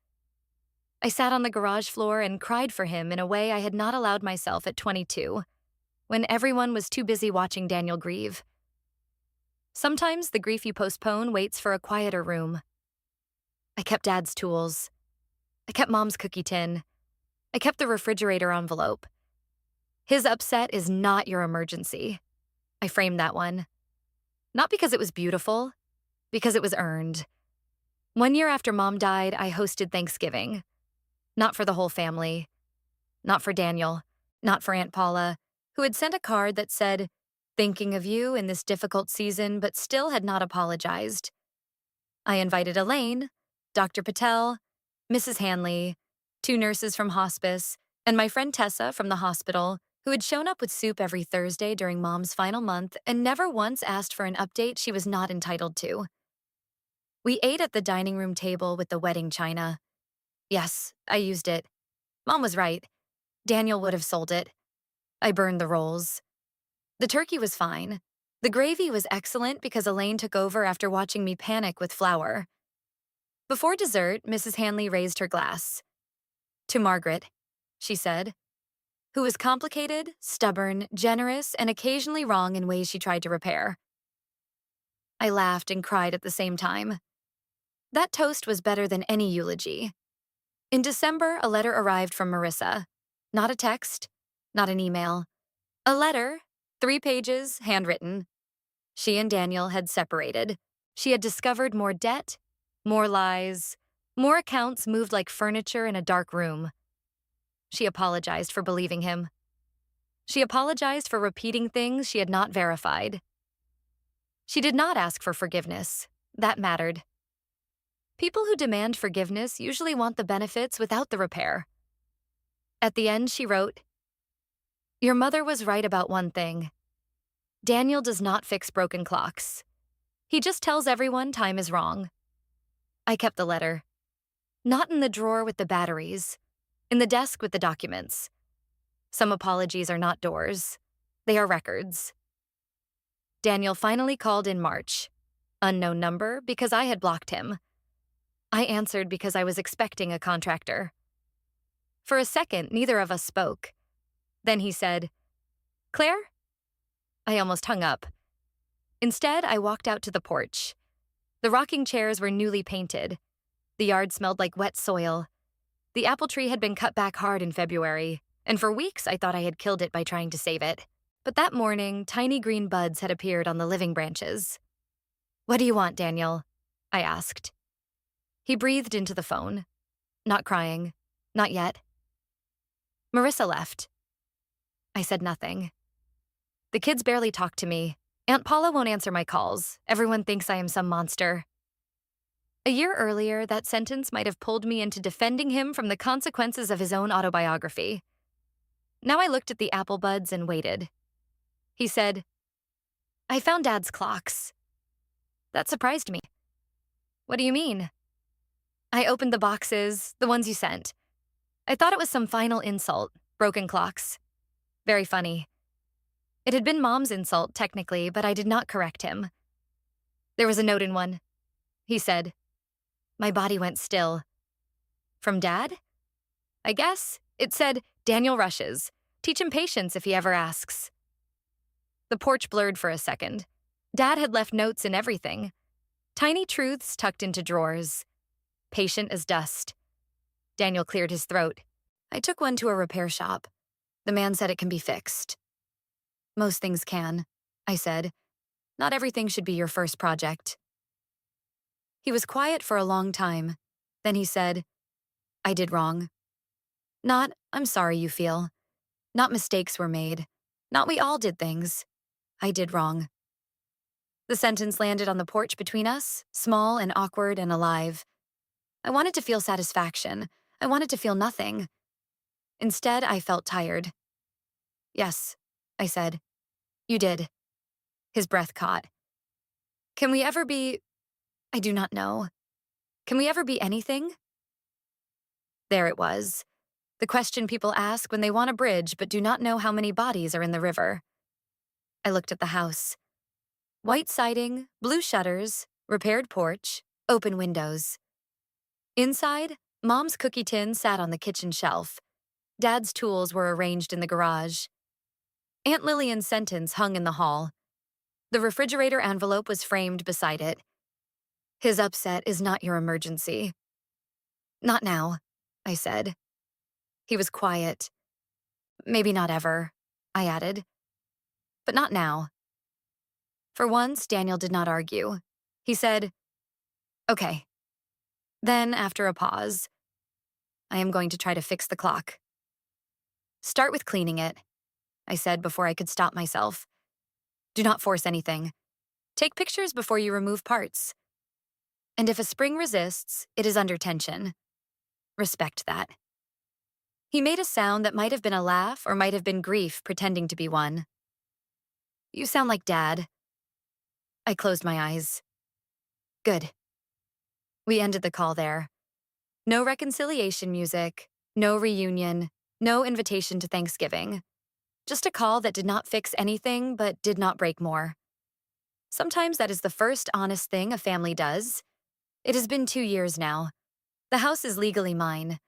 I sat on the garage floor and cried for him in a way I had not allowed myself at 22, when everyone was too busy watching Daniel grieve. Sometimes the grief you postpone waits for a quieter room. I kept Dad's tools. I kept Mom's cookie tin. I kept the refrigerator envelope. His upset is not your emergency. I framed that one. Not because it was beautiful, because it was earned. 1 year after Mom died, I hosted Thanksgiving. Not for the whole family. Not for Daniel. Not for Aunt Paula, who had sent a card that said, "Thinking of you in this difficult season, but still had not apologized." I invited Elaine, Dr. Patel, Mrs. Hanley, 2 nurses from hospice, and my friend Tessa from the hospital, who had shown up with soup every Thursday during Mom's final month and never once asked for an update she was not entitled to. We ate at the dining room table with the wedding china. Yes, I used it. Mom was right. Daniel would have sold it. I burned the rolls. The turkey was fine. The gravy was excellent because Elaine took over after watching me panic with flour. Before dessert, Mrs. Hanley raised her glass. "To Margaret," she said, who was complicated, stubborn, generous, and occasionally wrong in ways she tried to repair. I laughed and cried at the same time. That toast was better than any eulogy. In December, a letter arrived from Marissa. Not a text, not an email. A letter, 3 pages, handwritten. She and Daniel had separated. She had discovered more debt, more lies, more accounts moved like furniture in a dark room. She apologized for believing him. She apologized for repeating things she had not verified. She did not ask for forgiveness. That mattered. People who demand forgiveness usually want the benefits without the repair. At the end, she wrote, "Your mother was right about one thing. Daniel does not fix broken clocks. He just tells everyone time is wrong." I kept the letter. Not in the drawer with the batteries. In the desk with the documents. Some apologies are not doors. They are records. Daniel finally called in March. Unknown number because I had blocked him. I answered because I was expecting a contractor. For a second, neither of us spoke. Then he said, "Claire?" I almost hung up. Instead, I walked out to the porch. The rocking chairs were newly painted. The yard smelled like wet soil. The apple tree had been cut back hard in February, and for weeks I thought I had killed it by trying to save it. But that morning, tiny green buds had appeared on the living branches. "What do you want, Daniel?" I asked. He breathed into the phone. Not crying. Not yet. Marissa left. I said nothing. The kids barely talked to me. Aunt Paula won't answer my calls. Everyone thinks I am some monster. A year earlier, that sentence might have pulled me into defending him from the consequences of his own autobiography. Now I looked at the apple buds and waited. He said, "I found Dad's clocks." That surprised me. "What do you mean?" I opened the boxes, the ones you sent. I thought it was some final insult, broken clocks. Very funny. It had been Mom's insult, technically, but I did not correct him. "There was a note in one," he said. My body went still. "From Dad?" "I guess." It said, "Daniel rushes. Teach him patience if he ever asks." The porch blurred for a second. Dad had left notes in everything. Tiny truths tucked into drawers. Patient as dust. Daniel cleared his throat. "I took one to a repair shop. The man said it can be fixed." "Most things can," I said. "Not everything should be your first project." He was quiet for a long time. Then he said, "I did wrong." Not, "I'm sorry you feel." Not, "Mistakes were made." Not, "We all did things." I did wrong. The sentence landed on the porch between us, small and awkward and alive. I wanted to feel satisfaction. I wanted to feel nothing. Instead, I felt tired. "Yes," I said. "You did." His breath caught. "Can we ever be— I do not know. Can we ever be anything?" There it was. The question people ask when they want a bridge but do not know how many bodies are in the river. I looked at the house. White siding, blue shutters, repaired porch, open windows. Inside, Mom's cookie tin sat on the kitchen shelf. Dad's tools were arranged in the garage. Aunt Lillian's sentence hung in the hall. The refrigerator envelope was framed beside it. "His upset is not your emergency." "Not now," I said. He was quiet. "Maybe not ever," I added. "But not now." For once, Daniel did not argue. He said, "Okay." Then, after a pause, "I am going to try to fix the clock." "Start with cleaning it," I said before I could stop myself. "Do not force anything. Take pictures before you remove parts. And if a spring resists, it is under tension. Respect that." He made a sound that might have been a laugh or might have been grief pretending to be one. "You sound like Dad." I closed my eyes. Good. We ended the call there. No reconciliation music, no reunion, no invitation to Thanksgiving. Just a call that did not fix anything but did not break more. Sometimes that is the first honest thing a family does. It has been 2 years now. The house is legally mine.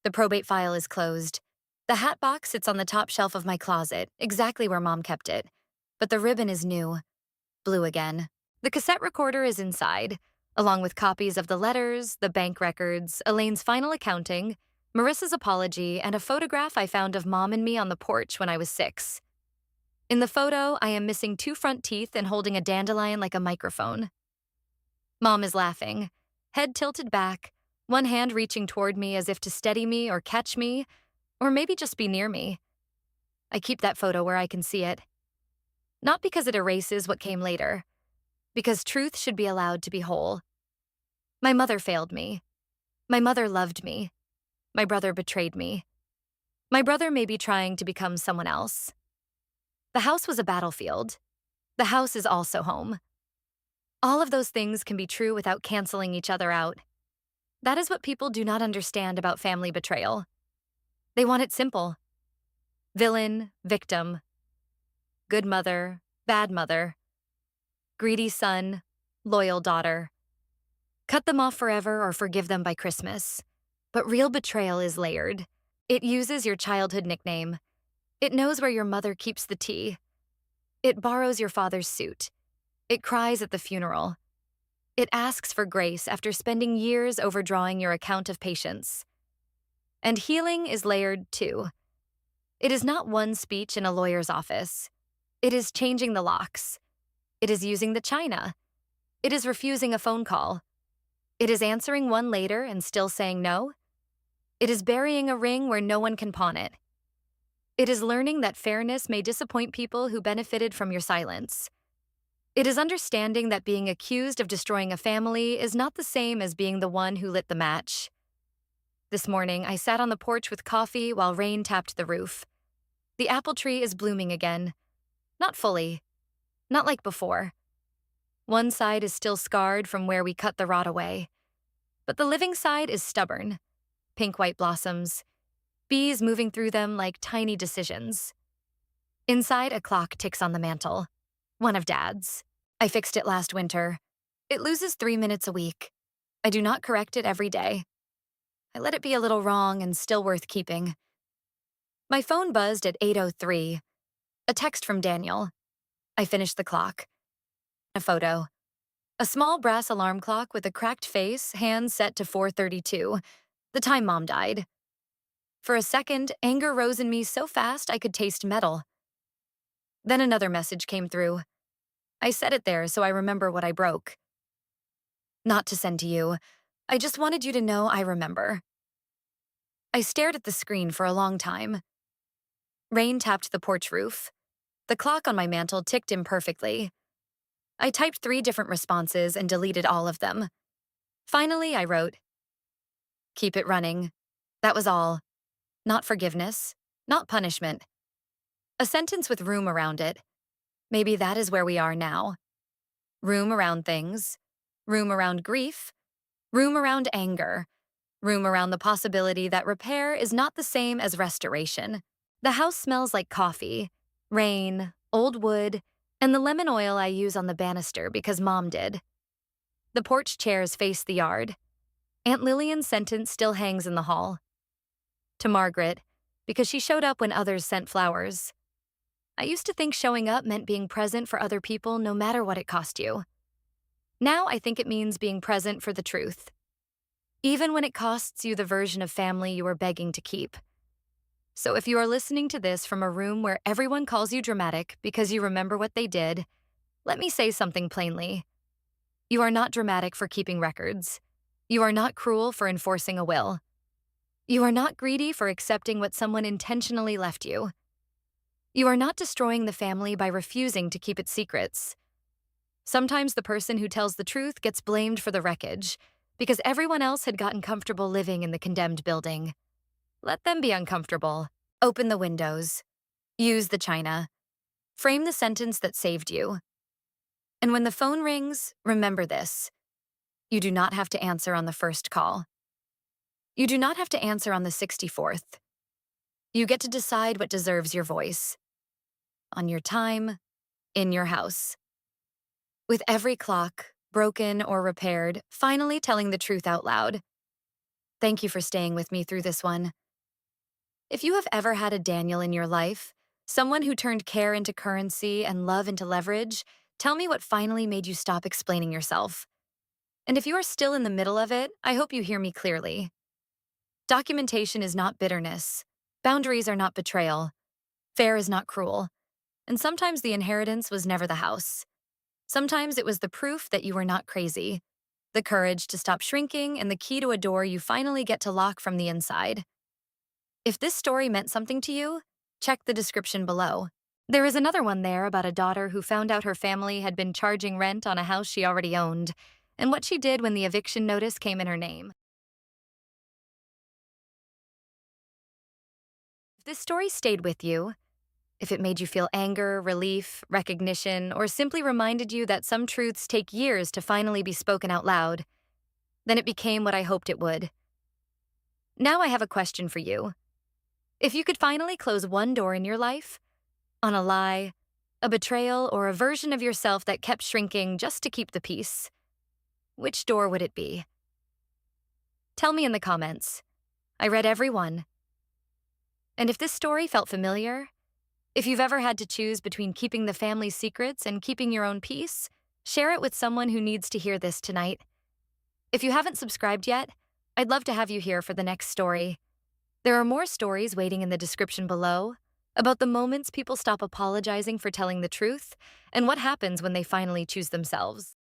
The probate file is closed. The hat box sits on the top shelf of my closet, exactly where Mom kept it. But the ribbon is new. Blue again. The cassette recorder is inside, along with copies of the letters, the bank records, Elaine's final accounting, Marissa's apology, and a photograph I found of Mom and me on the porch when I was 6. In the photo, I am missing 2 front teeth and holding a dandelion like a microphone. Mom is laughing, head tilted back, one hand reaching toward me as if to steady me or catch me, or maybe just be near me. I keep that photo where I can see it. Not because it erases what came later, because truth should be allowed to be whole. My mother failed me. My mother loved me. My brother betrayed me. My brother may be trying to become someone else. The house was a battlefield. The house is also home. All of those things can be true without canceling each other out. That is what people do not understand about family betrayal. They want it simple. Villain, victim. Good mother, bad mother. Greedy son, loyal daughter. Cut them off forever or forgive them by Christmas. But real betrayal is layered. It uses your childhood nickname. It knows where your mother keeps the tea. It borrows your father's suit. It cries at the funeral. It asks for grace after spending years overdrawing your account of patience. And healing is layered too. It is not one speech in a lawyer's office. It is changing the locks. It is using the china. It is refusing a phone call. It is answering one later and still saying no. It is burying a ring where no one can pawn it. It is learning that fairness may disappoint people who benefited from your silence. It is understanding that being accused of destroying a family is not the same as being the one who lit the match. This morning, I sat on the porch with coffee while rain tapped the roof. The apple tree is blooming again. Not fully. Not like before. One side is still scarred from where we cut the rot away. But the living side is stubborn. Pink-white blossoms. Bees moving through them like tiny decisions. Inside, a clock ticks on the mantel. One of Dad's. I fixed it last winter. It loses 3 minutes a week. I do not correct it every day. I let it be a little wrong and still worth keeping. My phone buzzed at 8:03. A text from Daniel. I finished the clock. A photo. A small brass alarm clock with a cracked face, hands set to 4:32, the time Mom died. For a second, anger rose in me so fast I could taste metal. Then another message came through. I set it there so I remember what I broke. Not to send to you. I just wanted you to know I remember. I stared at the screen for a long time. Rain tapped the porch roof. The clock on my mantel ticked imperfectly. I typed 3 different responses and deleted all of them. Finally, I wrote, "Keep it running." That was all. Not forgiveness, not punishment. A sentence with room around it. Maybe that is where we are now. Room around things. Room around grief. Room around anger. Room around the possibility that repair is not the same as restoration. The house smells like coffee, rain, old wood, and the lemon oil I use on the banister because Mom did. The porch chairs face the yard. Aunt Lillian's sentence still hangs in the hall. To Margaret, because she showed up when others sent flowers. I used to think showing up meant being present for other people no matter what it cost you. Now I think it means being present for the truth. Even when it costs you the version of family you were begging to keep. So if you are listening to this from a room where everyone calls you dramatic because you remember what they did, let me say something plainly. You are not dramatic for keeping records. You are not cruel for enforcing a will. You are not greedy for accepting what someone intentionally left you. You are not destroying the family by refusing to keep its secrets. Sometimes the person who tells the truth gets blamed for the wreckage because everyone else had gotten comfortable living in the condemned building. Let them be uncomfortable. Open the windows. Use the china. Frame the sentence that saved you. And when the phone rings, remember this. You do not have to answer on the first call. You do not have to answer on the 64th. You get to decide what deserves your voice. On your time, in your house. With every clock, broken or repaired, finally telling the truth out loud. Thank you for staying with me through this one. If you have ever had a Daniel in your life, someone who turned care into currency and love into leverage, tell me what finally made you stop explaining yourself. And if you are still in the middle of it, I hope you hear me clearly. Documentation is not bitterness. Boundaries are not betrayal. Fair is not cruel. And sometimes the inheritance was never the house. Sometimes it was the proof that you were not crazy, the courage to stop shrinking, and the key to a door you finally get to lock from the inside. If this story meant something to you, check the description below. There is another one there about a daughter who found out her family had been charging rent on a house she already owned, and what she did when the eviction notice came in her name. If this story stayed with you, if it made you feel anger, relief, recognition, or simply reminded you that some truths take years to finally be spoken out loud, then it became what I hoped it would. Now I have a question for you. If you could finally close one door in your life, on a lie, a betrayal, or a version of yourself that kept shrinking just to keep the peace, which door would it be? Tell me in the comments. I read every one. And if this story felt familiar, if you've ever had to choose between keeping the family's secrets and keeping your own peace, share it with someone who needs to hear this tonight. If you haven't subscribed yet, I'd love to have you here for the next story. There are more stories waiting in the description below about the moments people stop apologizing for telling the truth and what happens when they finally choose themselves.